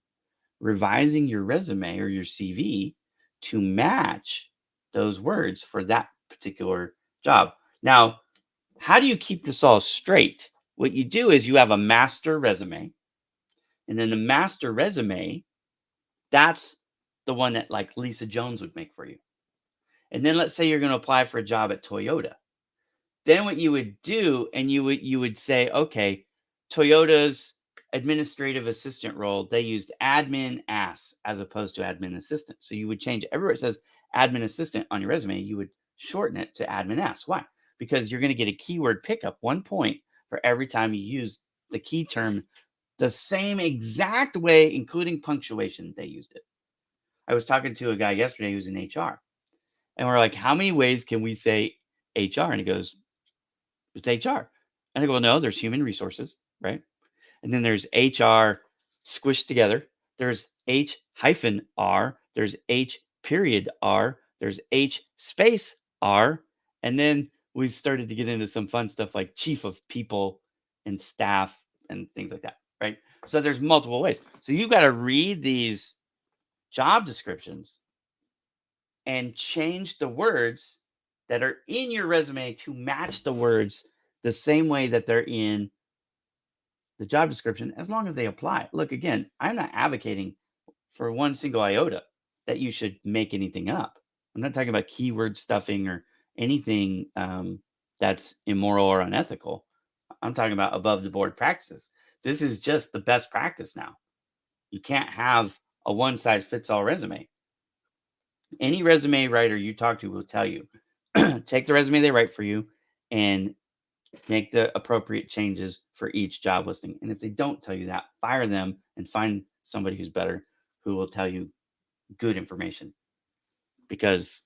Speaker 1: revising your resume or your CV to match those words for that particular job. Now, how do you keep this all straight? What you do is you have a master resume, and then the master resume, that's the one that like Lisa Jones would make for you. And then let's say you're going to apply for a job at Toyota. Then what you would do, and you would say, okay, Toyota's administrative assistant role, they used admin ass as opposed to admin assistant. So you would change everywhere it says admin assistant on your resume, you would shorten it to admin ass. Why? Because you're going to get a keyword pickup, 1 point for every time you use the key term the same exact way, including punctuation they used it. I was talking to a guy yesterday who's in HR, and we're like, how many ways can we say HR? And he goes, it's HR. And I go, well, no, there's human resources, right? And then there's HR squished together. There's H hyphen R. There's H period R. There's H space R. And then we started to get into some fun stuff like chief of people and staff and things like that, right? So there's multiple ways. So you've got to read these job descriptions and change the words that are in your resume to match the words the same way that they're in the job description, as long as they apply. Look, again, I'm not advocating for one single iota that you should make anything up. I'm not talking about keyword stuffing or anything that's immoral or unethical. I'm talking about above the board practices. This is just the best practice now. You can't have a one size fits all resume. Any resume writer you talk to will tell you take the resume they write for you and make the appropriate changes for each job listing. And if they don't tell you that, fire them and find somebody who's better who will tell you good information, because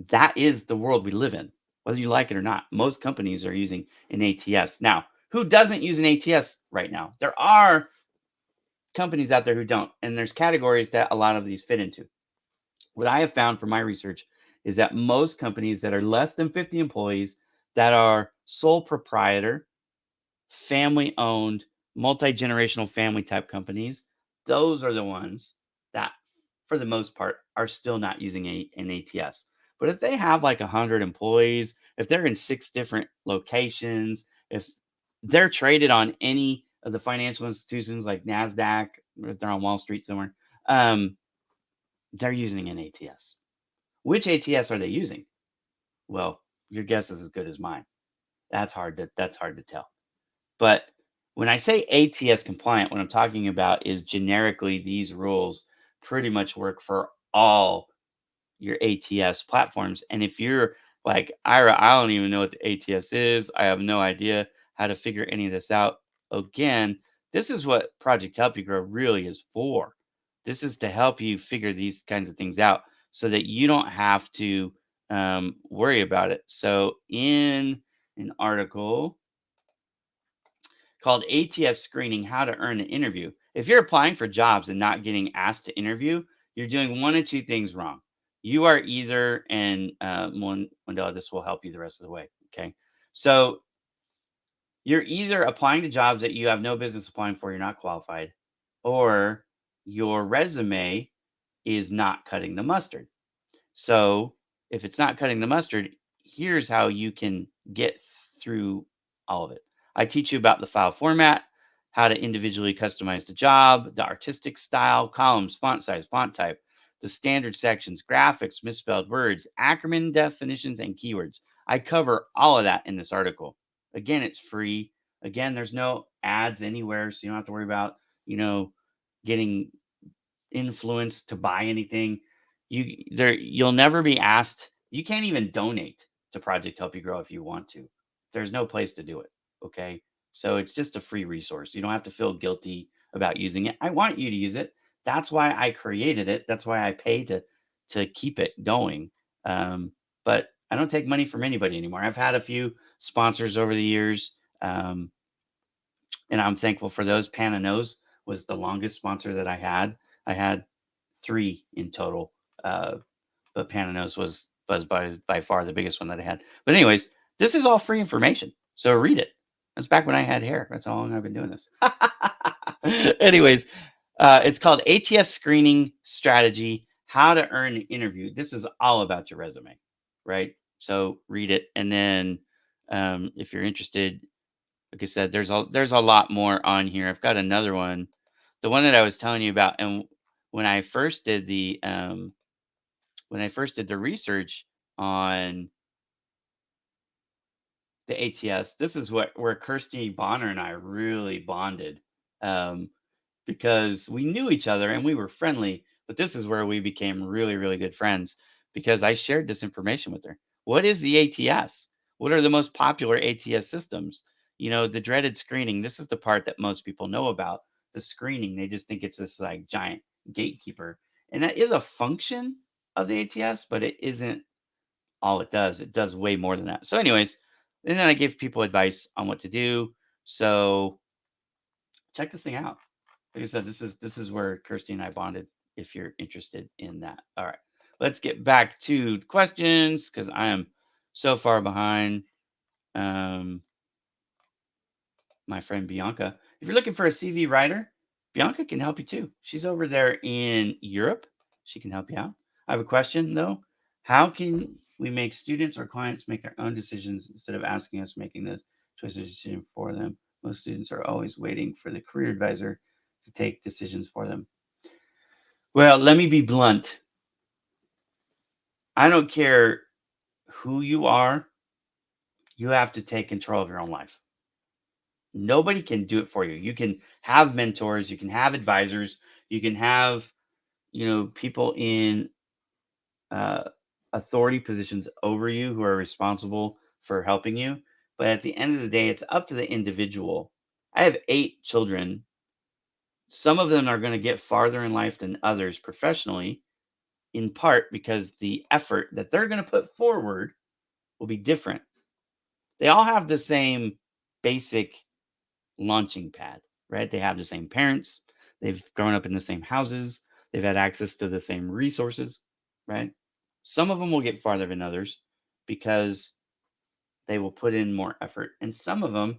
Speaker 1: that is the world we live in, whether you like it or not. Most companies are using an ATS. Now, who doesn't use an ATS right now? There are companies out there who don't, and there's categories that a lot of these fit into. What I have found from my research is that most companies that are less than 50 employees, that are sole proprietor, family owned, multi generational family type companies, those are the ones that, for the most part, are still not using an ATS. But if they have like 100 employees, if they're in 6 different locations, if they're traded on any of the financial institutions like NASDAQ, if they're on Wall Street somewhere, they're using an ATS. Which ATS are they using? Well, your guess is as good as mine. That's hard to tell. But when I say ATS compliant, what I'm talking about is generically these rules pretty much work for all your ATS platforms. And if you're like, Ira, I don't even know what the ATS is, I have no idea how to figure any of this out. Again, this is what Project Help You Grow really is for. This is to help you figure these kinds of things out so that you don't have to worry about it. So, in an article called ATS Screening: How to Earn an Interview, if you're applying for jobs and not getting asked to interview, you're doing one of two things wrong. You are either, and Wendell, this will help you the rest of the way. Okay. So you're either applying to jobs that you have no business applying for, you're not qualified, or your resume is not cutting the mustard. So if it's not cutting the mustard, here's how you can get through all of it. I teach you about the file format, how to individually customize the job, the artistic style, columns, font size, font type, the standard sections, graphics, misspelled words, acronym definitions, and keywords. I cover all of that in this article. Again, it's free. Again, there's no ads anywhere, so you don't have to worry about, getting influenced to buy anything. You'll never be asked. You can't even donate to Project Help You Grow if you want to. There's no place to do it. Okay. So it's just a free resource. You don't have to feel guilty about using it. I want you to use it. That's why I created it. That's why I pay to keep it going. But I don't take money from anybody anymore. I've had a few sponsors over the years, and I'm thankful for those. Pananos was the longest sponsor that I had. I had three in total, but Pananos was by far the biggest one that I had. But anyways, this is all free information, so read it. That's back when I had hair. That's how long I've been doing this. Anyways, it's called ATS Screening Strategy: How to Earn an Interview. This is all about your resume, right? So read it, and then if you're interested, like I said, there's a lot more on here. I've got another one, the one that I was telling you about, and when I first did the research on the ATS, this is where Kirsty Bonner and I really bonded, um, because we knew each other and we were friendly. But this is where we became really, really good friends because I shared this information with her. What is the ATS? What are the most popular ATS systems? The dreaded screening. This is the part that most people know about. The screening. They just think it's this like giant gatekeeper. And that is a function of the ATS, but it isn't all it does. It does way more than that. So, anyways, and then I give people advice on what to do. So check this thing out. Like I said, this is where Kirsty and I bonded. If you're interested in that, all right. Let's get back to questions because I am so far behind. Um, my friend Bianca. If you're looking for a CV writer, Bianca can help you too. She's over there in Europe. She can help you out. I have a question though. How can we make students or clients make their own decisions instead of asking us making the choices for them? Most students are always waiting for the career advisor to take decisions for them. Well, let me be blunt. I don't care who you are, you have to take control of your own life. Nobody can do it for you. You can have mentors, you can have advisors, you can have, people in uh, authority positions over you who are responsible for helping you. But at the end of the day, it's up to the individual. I have 8 children. Some of them are going to get farther in life than others professionally, in part because the effort that they're going to put forward will be different. They all have the same basic launching pad, right? They have the same parents, they've grown up in the same houses, they've had access to the same resources, right? Some of them will get farther than others because they will put in more effort, and some of them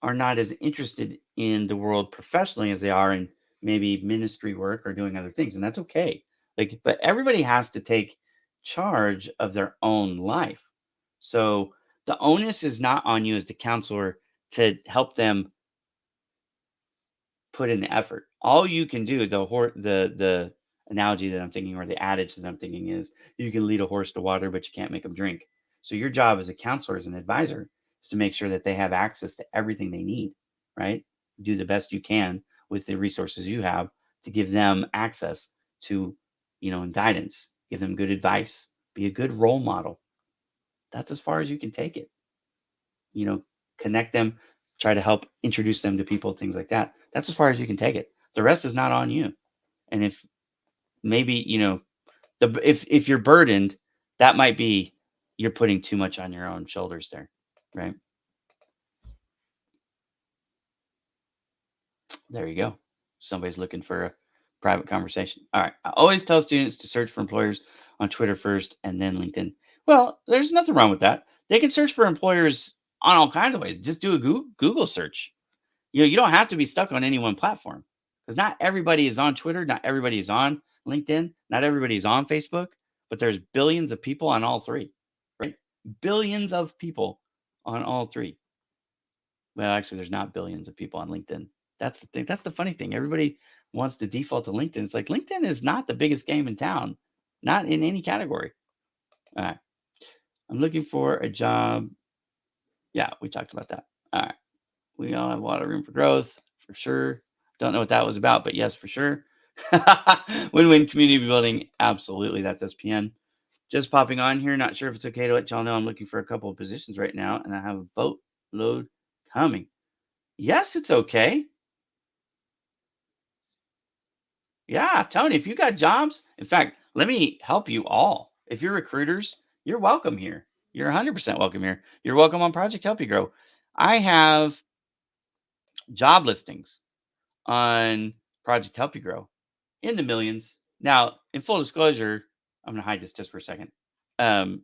Speaker 1: are not as interested in the world professionally as they are in maybe ministry work or doing other things, and that's okay. Like, but everybody has to take charge of their own life. So the onus is not on you as the counselor to help them put in the effort. All you can do, the analogy that I'm thinking, or the adage that I'm thinking, is you can lead a horse to water, but you can't make them drink. So your job as a counselor, as an advisor, is to make sure that they have access to everything they need, right? Do the best you can with the resources you have to give them access to, and guidance. Give them good advice. Be a good role model. That's as far as you can take it. you know, Connect them, try to help introduce them to people, things like that. That's as far as you can take it. The rest is not on you. And if maybe, if you're burdened, that might be you're putting too much on your own shoulders there, right? There you go. Somebody's looking for a private conversation. All right. I always tell students to search for employers on Twitter first and then LinkedIn. Well, there's nothing wrong with that. They can search for employers on all kinds of ways. Just do a Google search. You don't have to be stuck on any one platform because not everybody is on Twitter, not everybody is on LinkedIn, not everybody is on Facebook, but there's billions of people on all three, right? Billions of people on all three. Well, actually, there's not billions of people on LinkedIn. That's the thing. That's the funny thing. Everybody wants to default to LinkedIn. It's like LinkedIn is not the biggest game in town, not in any category. All right. I'm looking for a job. Yeah, we talked about that. All right. We all have a lot of room for growth, for sure. Don't know what that was about, but yes, for sure. Win-win community building. Absolutely. That's SPN. Just popping on here. Not sure if it's okay to let y'all know I'm looking for a couple of positions right now, and I have a boatload coming. Yes, it's okay. Yeah, Tony, if you got jobs, in fact, let me help you all. If you're recruiters, you're welcome here. You're 100% welcome here. You're welcome on Project Help You Grow. I have job listings on Project Help You Grow in the millions. Now, in full disclosure, I'm going to hide this just for a second. Um,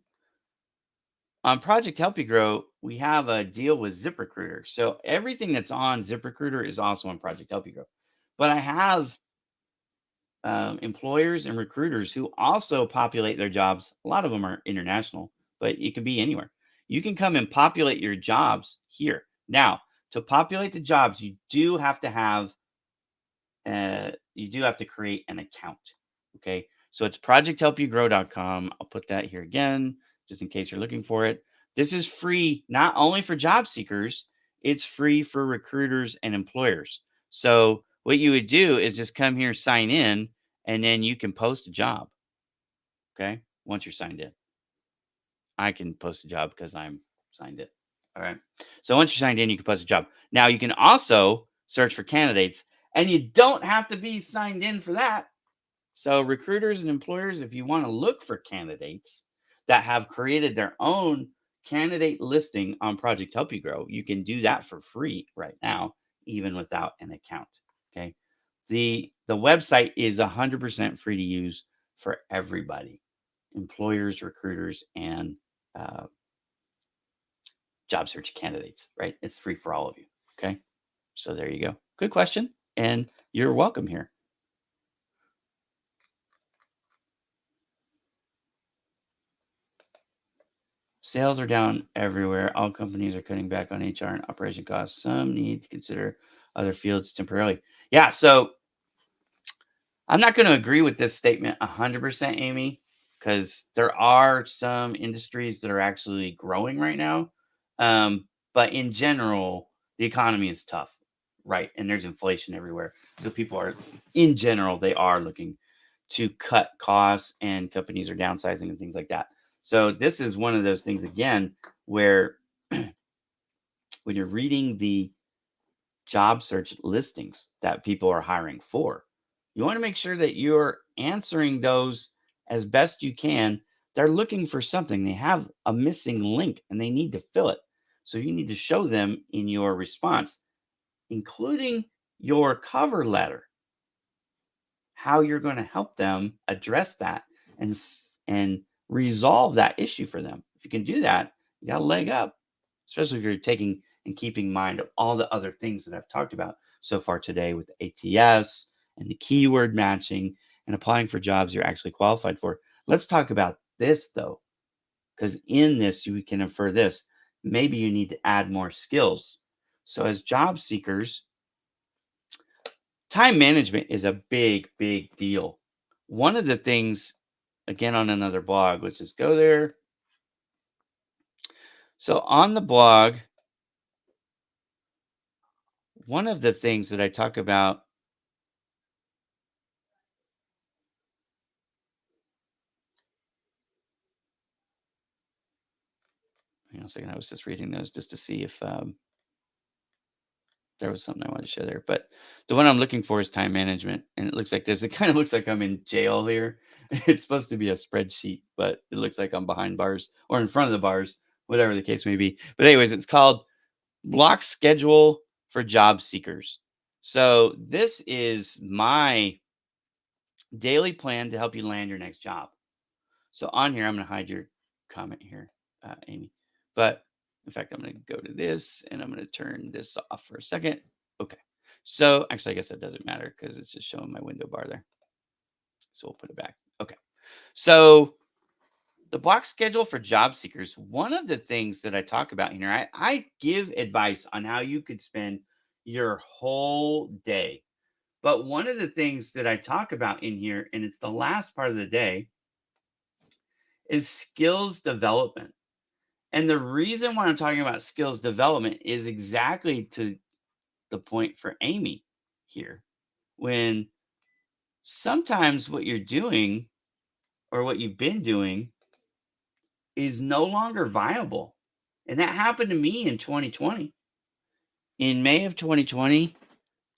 Speaker 1: on Project Help You Grow, we have a deal with ZipRecruiter. So everything that's on ZipRecruiter is also on Project Help You Grow. But I have employers and recruiters who also populate their jobs. A lot of them are international, but it can be anywhere. You can come and populate your jobs here. Now, to populate the jobs, you do have to create an account. Okay. So it's projecthelpyougrow.com. I'll put that here again, just in case you're looking for it. This is free, not only for job seekers, it's free for recruiters and employers. So what you would do is just come here, sign in, and then you can post a job. Okay. Once you're signed in, I can post a job because I'm signed in. All right. So once you're signed in, you can post a job. Now you can also search for candidates, and you don't have to be signed in for that. So, recruiters and employers, if you want to look for candidates that have created their own candidate listing on Project Help You Grow, you can do that for free right now, even without an account. Okay. The website is 100% free to use for everybody, employers, recruiters, and uh, job search candidates, right? It's free for all of you. Okay. So, there you go. Good question. And you're welcome here. Sales are down everywhere. All companies are cutting back on HR and operation costs. Some need to consider other fields temporarily. Yeah, so I'm not going to agree with this statement 100%, Amy, because there are some industries that are actually growing right now. But in general, the economy is tough, right? And there's inflation everywhere. So people are, in general, they are looking to cut costs and companies are downsizing and things like that. So this is one of those things, again, where when you're reading the job search listings that people are hiring for, you want to make sure that you're answering those as best you can. They're looking for something, they have a missing link and they need to fill it. So you need to show them in your response, including your cover letter, how you're going to help them address that and resolve that issue for them. If you can do that, you got a leg up, especially if you're taking and keeping in mind of all the other things that I've talked about so far today with ATS and the keyword matching and applying for jobs you're actually qualified for. Let's talk about this though, because in this you can infer this. Maybe you need to add more skills. So as job seekers, time management is a big, big deal. One of the things, again, on another blog, let's just go there. So on the blog, one of the things that I talk about, hang on a second, I was just reading those just to see if there was something I wanted to share there. But the one I'm looking for is time management. And it looks like this. It kind of looks like I'm in jail here. It's supposed to be a spreadsheet, but it looks like I'm behind bars or in front of the bars, whatever the case may be. But, anyways, it's called Block Schedule for Job Seekers. So, this is my daily plan to help you land your next job. So, on here, I'm going to hide your comment here, Amy. But in fact, I'm going to go to this and I'm going to turn this off for a second. Okay. So, actually, I guess that doesn't matter because it's just showing my window bar there. So, we'll put it back. Okay. So, the block schedule for job seekers, one of the things that I talk about here, I give advice on how you could spend your whole day. But one of the things that I talk about in here, and it's the last part of the day, is skills development. And the reason why I'm talking about skills development is exactly to the point for Amy here. When sometimes what you're doing or what you've been doing is no longer viable. And that happened to me in 2020. In May of 2020,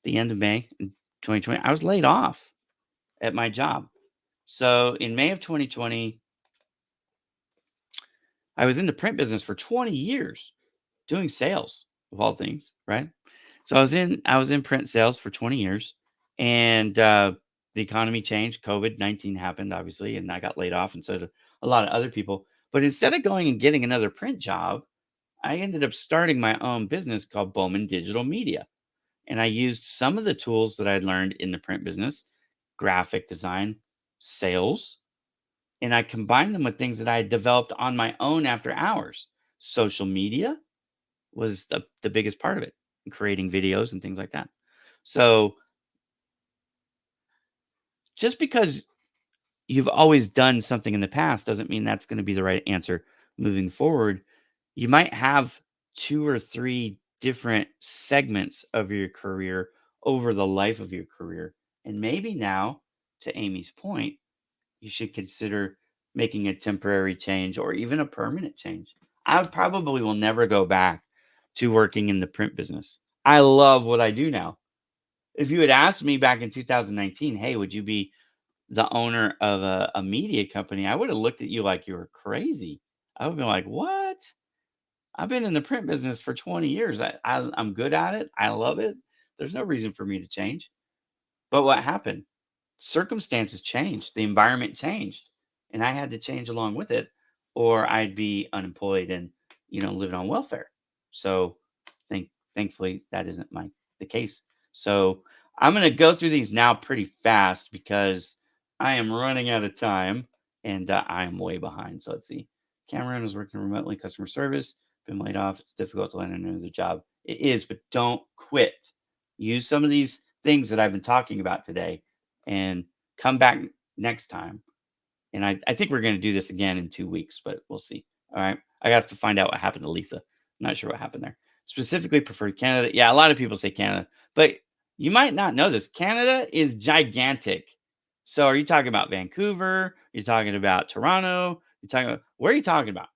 Speaker 1: the end of May in 2020, I was laid off at my job. So in May of 2020, I was in the print business for 20 years doing sales of all things, right? So I was in print sales for 20 years, and the economy changed. COVID-19 happened, obviously, and I got laid off, and so did a lot of other people. But instead of going and getting another print job, I ended up starting my own business called Bowman Digital Media. And I used some of the tools that I'd learned in the print business, graphic design, sales, and I combined them with things that I had developed on my own after hours. Social media was the biggest part of it, creating videos and things like that. So just because you've always done something in the past doesn't mean that's going to be the right answer moving forward. You might have two or three different segments of your career over the life of your career. And maybe now, to Amy's point, you should consider making a temporary change or even a permanent change. I probably will never go back to working in the print business. I love what I do now. If you had asked me back in 2019, hey, would you be the owner of a media company? I would have looked at you like you were crazy. I would be like, what? I've been in the print business for 20 years. I'm good at it. I love it. There's no reason for me to change. But what happened? Circumstances changed, the environment changed, and I had to change along with it, or I'd be unemployed and living on welfare. So, thankfully, that isn't the case. So, I'm going to go through these now pretty fast because I am running out of time and I am way behind. So let's see. Cameron is working remotely, customer service, been laid off. It's difficult to land another job. It is, but don't quit. Use some of these things that I've been talking about today and come back next time. And I think we're going to do this again in 2 weeks, but we'll see. All right. I have to find out what happened to Lisa. I'm not sure what happened there. Specifically preferred Canada. Yeah, a lot of people say Canada, but you might not know this. Canada is gigantic. So are you talking about Vancouver? You're talking about Toronto? You're talking about where are you talking about?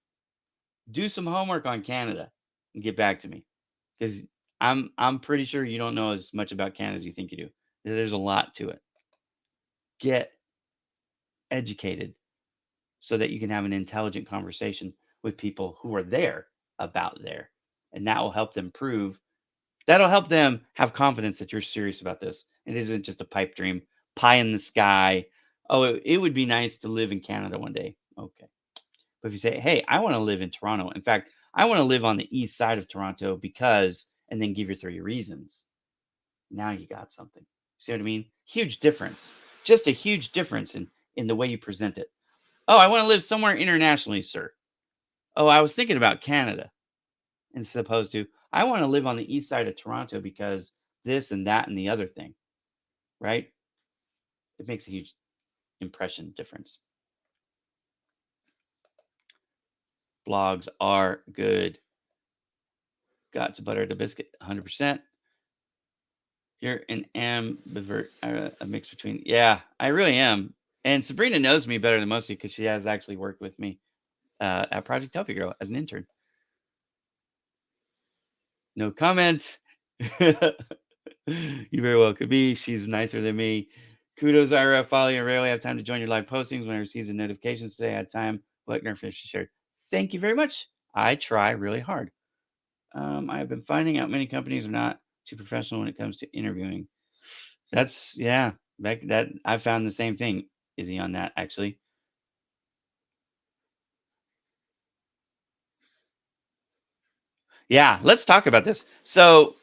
Speaker 1: Do some homework on Canada and get back to me. Because I'm pretty sure you don't know as much about Canada as you think you do. There's a lot to it. Get educated so that you can have an intelligent conversation with people who are there about there. And that will help them prove that'll help them have confidence that you're serious about this. It isn't just a pipe dream, pie in the sky. Oh, it would be nice to live in Canada one day. Okay. But if you say, hey, I want to live in Toronto. In fact, I want to live on the east side of Toronto because, and then give your 3 reasons. Now you got something. See what I mean? Huge difference. Just a huge difference in the way you present it. Oh, I want to live somewhere internationally, sir. Oh, I was thinking about Canada. And supposed to, I want to live on the east side of Toronto because this and that and the other thing, right? It makes a huge impression difference. Blogs are good. Got to butter the biscuit 100%. You're an ambivert, a mix between. Yeah, I really am. And Sabrina knows me better than most of you because she has actually worked with me at Project Healthy Girl as an intern. No comments. You very well could be. She's nicer than me. Kudos, Ira. Follow you. I rarely have time to join your live postings. When I received the notifications today, I had time. Wagner finished shared. Thank you very much. I try really hard. I have been finding out many companies are not too professional when it comes to interviewing. That's yeah. That I found the same thing. Is he on that actually? Yeah. Let's talk about this. So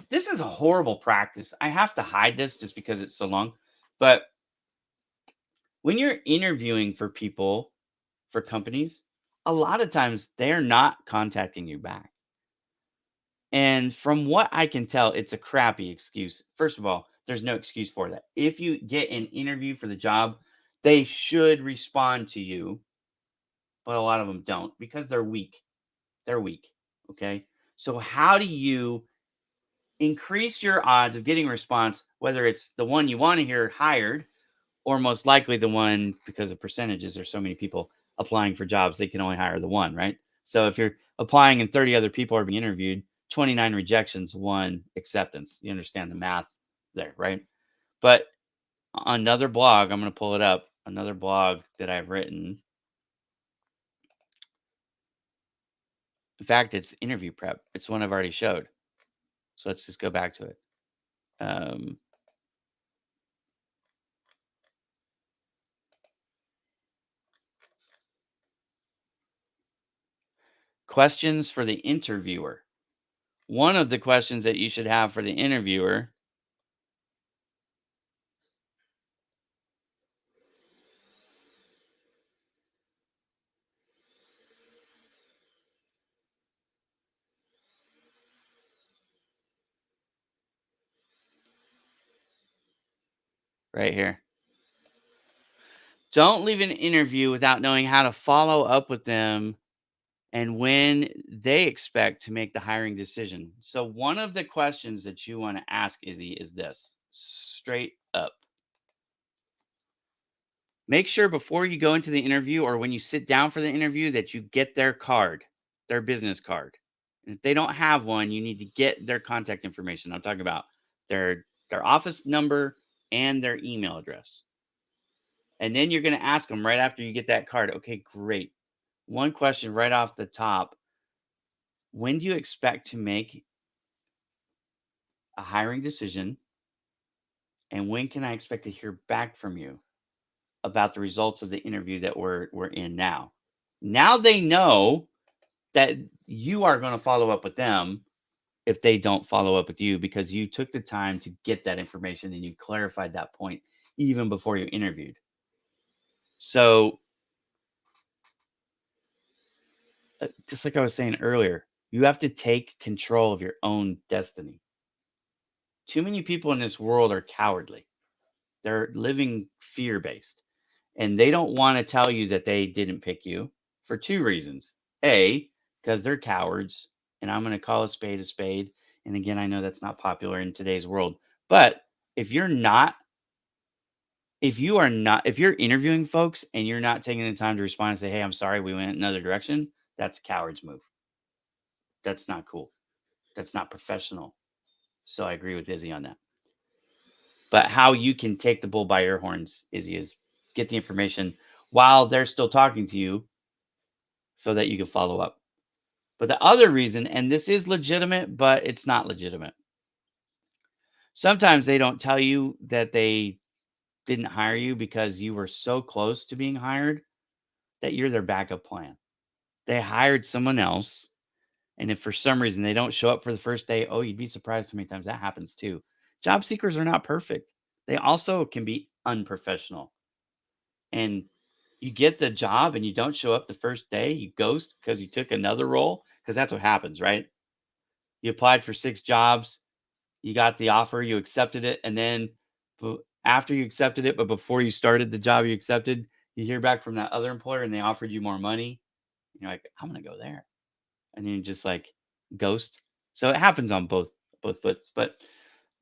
Speaker 1: this is a horrible practice. I have to hide this just because it's so long. But when you're interviewing for people, for companies, a lot of times they're not contacting you back. And from what I can tell, it's a crappy excuse. First of all, there's no excuse for that. If you get an interview for the job, they should respond to you, but a lot of them don't because they're weak. They're weak. Okay. So, how do you increase your odds of getting a response, whether it's the one you want to hear hired or most likely the one because of percentages, there's so many people applying for jobs, they can only hire the one, right? So if you're applying and 30 other people are being interviewed, 29 rejections, 1 acceptance. You understand the math there, right? But another blog, I'm going to pull it up. Another blog that I've written. In fact, it's interview prep. It's one I've already showed. So let's just go back to it. Um, questions for the interviewer. One of the questions that you should have for the interviewer right here. Don't leave an interview without knowing how to follow up with them and when they expect to make the hiring decision. So, one of the questions that you want to ask Izzy is this straight up. Make sure before you go into the interview or when you sit down for the interview that you get their card, their business card. And if they don't have one, you need to get their contact information. I'm talking about their office number and their email address. And then you're going to ask them right after you get that card. Okay, great. One question right off the top. When do you expect to make a hiring decision? And when can I expect to hear back from you about the results of the interview that we're in now? Now they know that you are going to follow up with them if they don't follow up with you because you took the time to get that information and you clarified that point even before you interviewed. So, just like I was saying earlier, you have to take control of your own destiny. Too many people in this world are cowardly. They're living fear based and they don't want to tell you that they didn't pick you for 2 reasons. A, because they're cowards, and I'm going to call a spade a spade. And again, I know that's not popular in today's world, but if you're not, if you're interviewing folks and you're not taking the time to respond and say, hey, I'm sorry, we went another direction, that's a coward's move. That's not cool. That's not professional. So I agree with Izzy on that. But how you can take the bull by your horns, Izzy, is get the information while they're still talking to you so that you can follow up. But the other reason, and this is legitimate, but it's not legitimate. Sometimes they don't tell you that they didn't hire you because you were so close to being hired that you're their backup plan. They hired someone else. And if for some reason they don't show up for the first day, oh, you'd be surprised how many times that happens too. Job seekers are not perfect. They also can be unprofessional. And you get the job and you don't show up the first day, you ghost because you took another role, because that's what happens, right? You applied for 6 jobs, you got the offer, you accepted it, and then after you accepted it, but before you started the job you accepted, you hear back from that other employer and they offered you more money. You're like, I'm gonna go there. And then you just like ghost. So it happens on both foots. But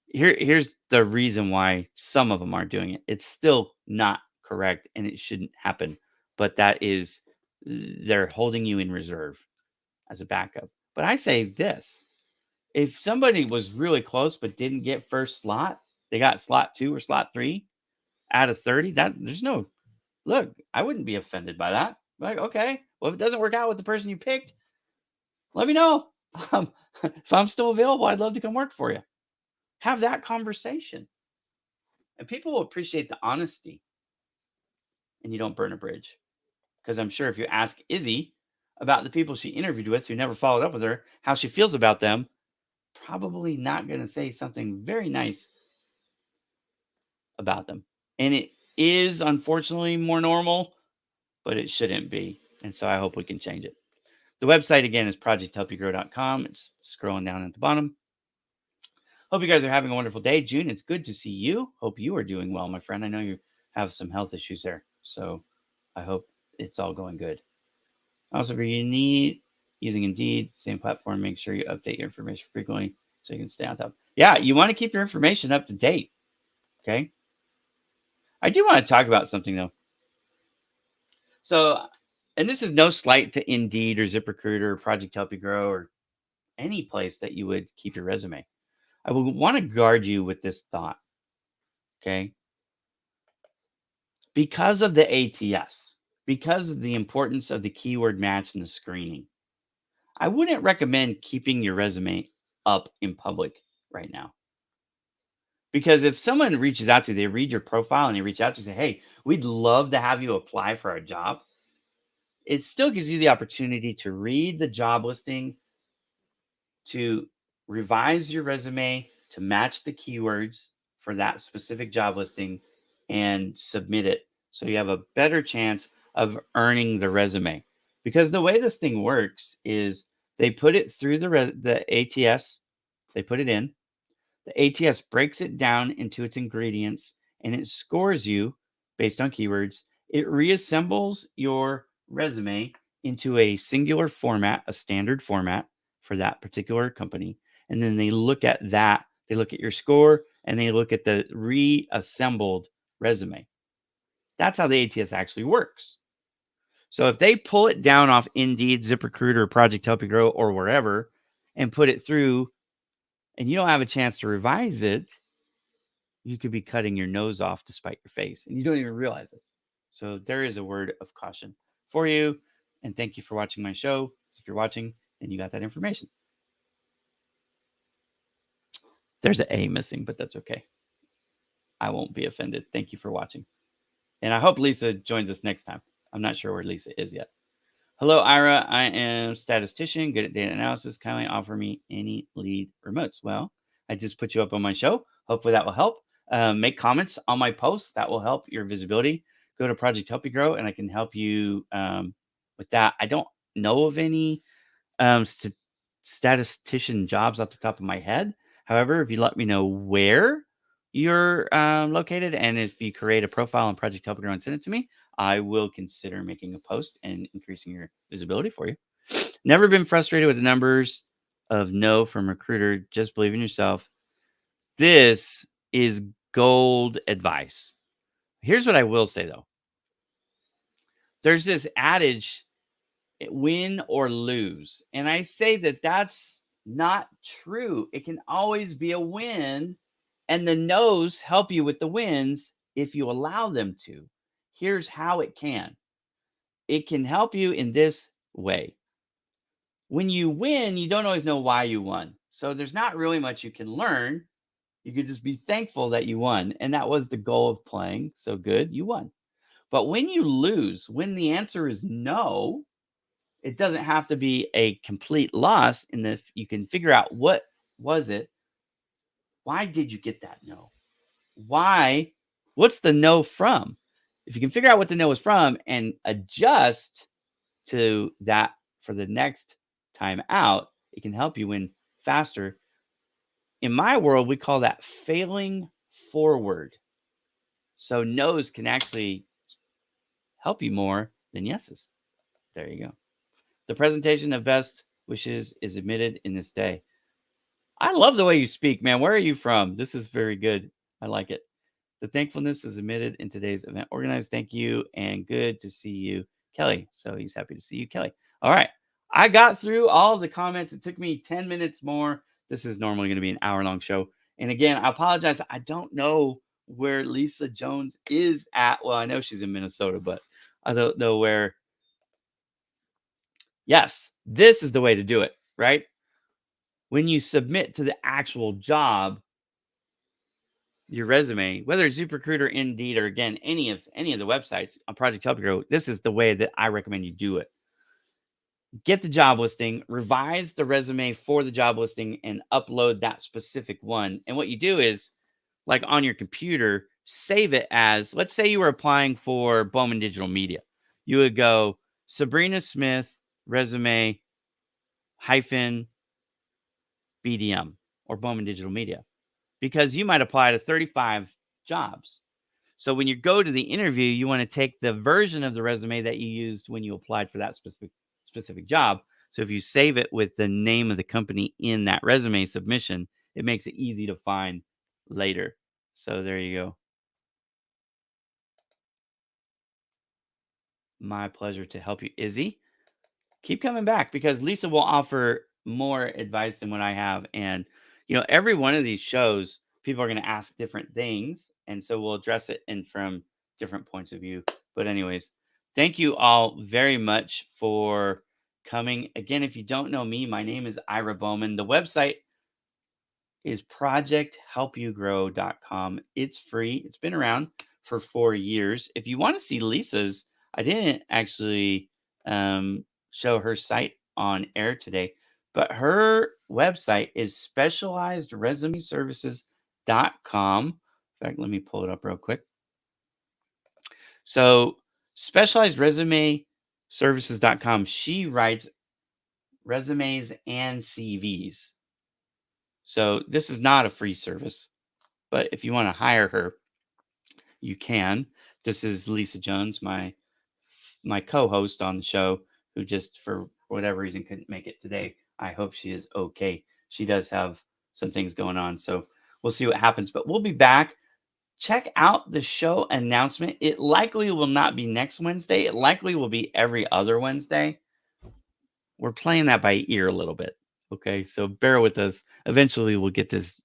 Speaker 1: here's the reason why some of them aren't doing it. It's still not correct and it shouldn't happen. But that is they're holding you in reserve as a backup. But I say this, if somebody was really close but didn't get first slot, they got slot 2 or slot 3 out of 30, that there's no look, I wouldn't be offended by that. Like, okay, well, if it doesn't work out with the person you picked, let me know. Um, if I'm still available, I'd love to come work for you. Have that conversation. And people will appreciate the honesty and you don't burn a bridge. Because I'm sure if you ask Izzy about the people she interviewed with who never followed up with her, how she feels about them, probably not going to say something very nice about them. And it is unfortunately more normal, but it shouldn't be. And so I hope we can change it. The website again is projecthelpyougrow.com. It's scrolling down at the bottom. Hope you guys are having a wonderful day. June, it's good to see you. Hope you are doing well, my friend. I know you have some health issues there. So I hope it's all going good. Also, for you need using Indeed, same platform, make sure you update your information frequently so you can stay on top. Yeah, you want to keep your information up to date. Okay. I do want to talk about something though. So, and this is no slight to Indeed or ZipRecruiter or Project Help You Grow or any place that you would keep your resume. I would want to guard you with this thought, okay? Because of the ATS, because of the importance of the keyword match and the screening, I wouldn't recommend keeping your resume up in public right now. Because if someone reaches out to you, they read your profile and they reach out to you and say, hey, we'd love to have you apply for a job. It still gives you the opportunity to read the job listing, to revise your resume to match the keywords for that specific job listing and submit it. So you have a better chance of earning the resume. Because the way this thing works is they put it through the ATS, they put it in. The ATS breaks it down into its ingredients and it scores you based on keywords. It reassembles your resume into a singular format, a standard format for that particular company. And then they look at that, they look at your score and they look at the reassembled resume. That's how the ATS actually works. So if they pull it down off Indeed, ZipRecruiter, Project Help You Grow, or wherever and put it through and you don't have a chance to revise it, you could be cutting your nose off to spite your face and you don't even realize it. So there is a word of caution for you. And thank you for watching my show. If you're watching, then you got that information. There's an A missing, but that's okay. I won't be offended. Thank you for watching. And I hope Lisa joins us next time. I'm not sure where Lisa is yet. Hello, Ira. I am statistician, good at data analysis. Kindly offer me any lead remotes. Well, I just put you up on my show. Hopefully that will help. Make comments on my posts. That will help your visibility. Go to Project Help You Grow, and I can help you with that. I don't know of any statistician jobs off the top of my head. However, if you let me know where you're located and if you create a profile on Project Help You Grow and send it to me, I will consider making a post and increasing your visibility for you. Never been frustrated with the numbers of no from recruiter. Just believe in yourself. This is gold advice. Here's what I will say, though. There's this adage, win or lose. And I say that that's not true. It can always be a win. And the no's help you with the wins if you allow them to. Here's how it can. It can help you in this way. When you win, you don't always know why you won. So there's not really much you can learn. You could just be thankful that you won. And that was the goal of playing. So good, you won. But when you lose, when the answer is no, it doesn't have to be a complete loss. In the you can figure out what was it. Why did you get that no? Why? What's the no from? If you can figure out what the no is from and adjust to that for the next time out, it can help you win faster. In my world, we call that failing forward. So no's can actually help you more than yeses. There you go. The presentation of best wishes is admitted in this day. I love the way you speak, man. Where are you from? This is very good. I like it. The thankfulness is admitted in today's event organized. Thank you and good to see you, Kelly. So he's happy to see you, Kelly. All right. I got through all the comments. It took me 10 minutes more. This is normally going to be an hour-long show. And again, I apologize. I don't know where Lisa Jones is at. Well, I know she's in Minnesota, but I don't know where. Yes, this is the way to do it, right? When you submit to the actual job, your resume, whether it's ZipRecruiter, Indeed, or again, any of the websites on Project Help You Grow, this is the way that I recommend you do it. Get the job listing, revise the resume for the job listing, and upload that specific one. And what you do is, like on your computer, save it as, let's say you were applying for Bowman Digital Media. You would go Sabrina Smith resume hyphen BDM or Bowman Digital Media, because you might apply to 35 jobs. So when you go to the interview, you want to take the version of the resume that you used when you applied for that specific job. So if you save it with the name of the company in that resume submission, it makes it easy to find later. So there you go. My pleasure to help you, Izzy. Keep coming back because Lisa will offer more advice than what I have. And, every one of these shows, people are going to ask different things. And so we'll address it in from different points of view. But, anyways, thank you all very much for coming. Again, if you don't know me, my name is Ira Bowman. The website is projecthelpyougrow.com. It's free. It's been around for 4 years. If you want to see Lisa's, I didn't actually show her site on air today, but her website is specializedresumeservices.com. In fact, let me pull it up real quick. So, specializedresumeservices.com. She writes resumes and CVs. So, this is not a free service. But if you want to hire her, you can. This is Lisa Jones, my co-host on the show, who just for whatever reason couldn't make it today. I hope she is okay. She does have some things going on, so we'll see what happens. But we'll be back. Check out the show announcement. It likely will not be next Wednesday. It likely will be every other Wednesday. We're playing that by ear a little bit. Okay, so bear with us. Eventually, we'll get this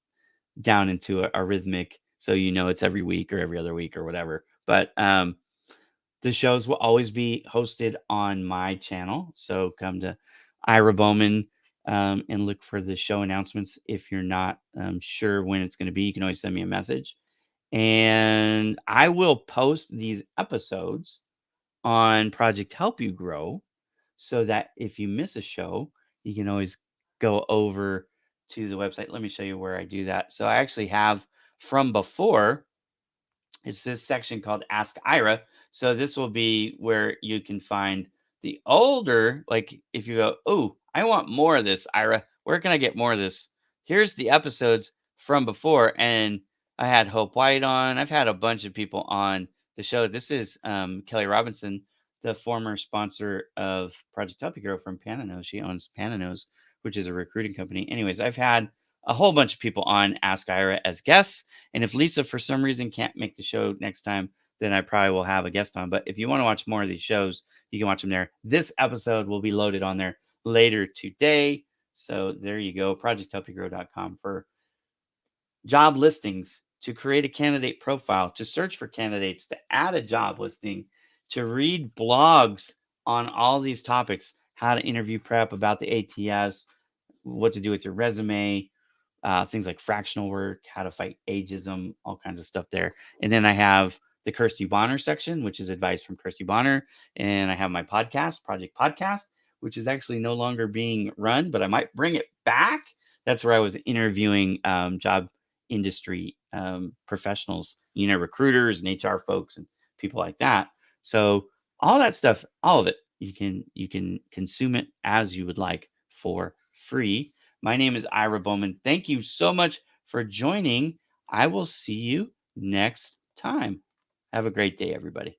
Speaker 1: down into a rhythmic, so it's every week or every other week or whatever. But the shows will always be hosted on my channel, so come to Ira Bowman and look for the show announcements. If you're not sure when it's going to be, you can always send me a message, and I will post these episodes on Project Help You Grow, so that if you miss a show, you can always go over to the website. Let me show you where I do that. So I actually have from before, it's this section called Ask Ira. So this will be where you can find the older, like if you go, oh, I want more of this, Ira. Where can I get more of this? Here's the episodes from before. And I had Hope White on. I've had a bunch of people on the show. This is Kelly Robinson, the former sponsor of Project Help You Grow from Pananos. She owns Pananos, which is a recruiting company. Anyways, I've had a whole bunch of people on Ask Ira as guests. And if Lisa, for some reason, can't make the show next time, then I probably will have a guest on. But if you want to watch more of these shows, you can watch them there. This episode will be loaded on there later today. So there you go, projecthelpyougrow.com for job listings, to create a candidate profile, to search for candidates, to add a job listing, to read blogs on all these topics, how to interview prep, about the ATS, what to do with your resume, things like fractional work, how to fight ageism, all kinds of stuff there. And then I have the Kirsty Bonner section, which is advice from Kirsty Bonner. And I have my podcast, Project Podcast, which is actually no longer being run, but I might bring it back. That's where I was interviewing job industry professionals, recruiters and HR folks and people like that. So all that stuff, all of it, you can consume it as you would like for free. My name is Ira Bowman. Thank you so much for joining. I will see you next time. Have a great day, everybody.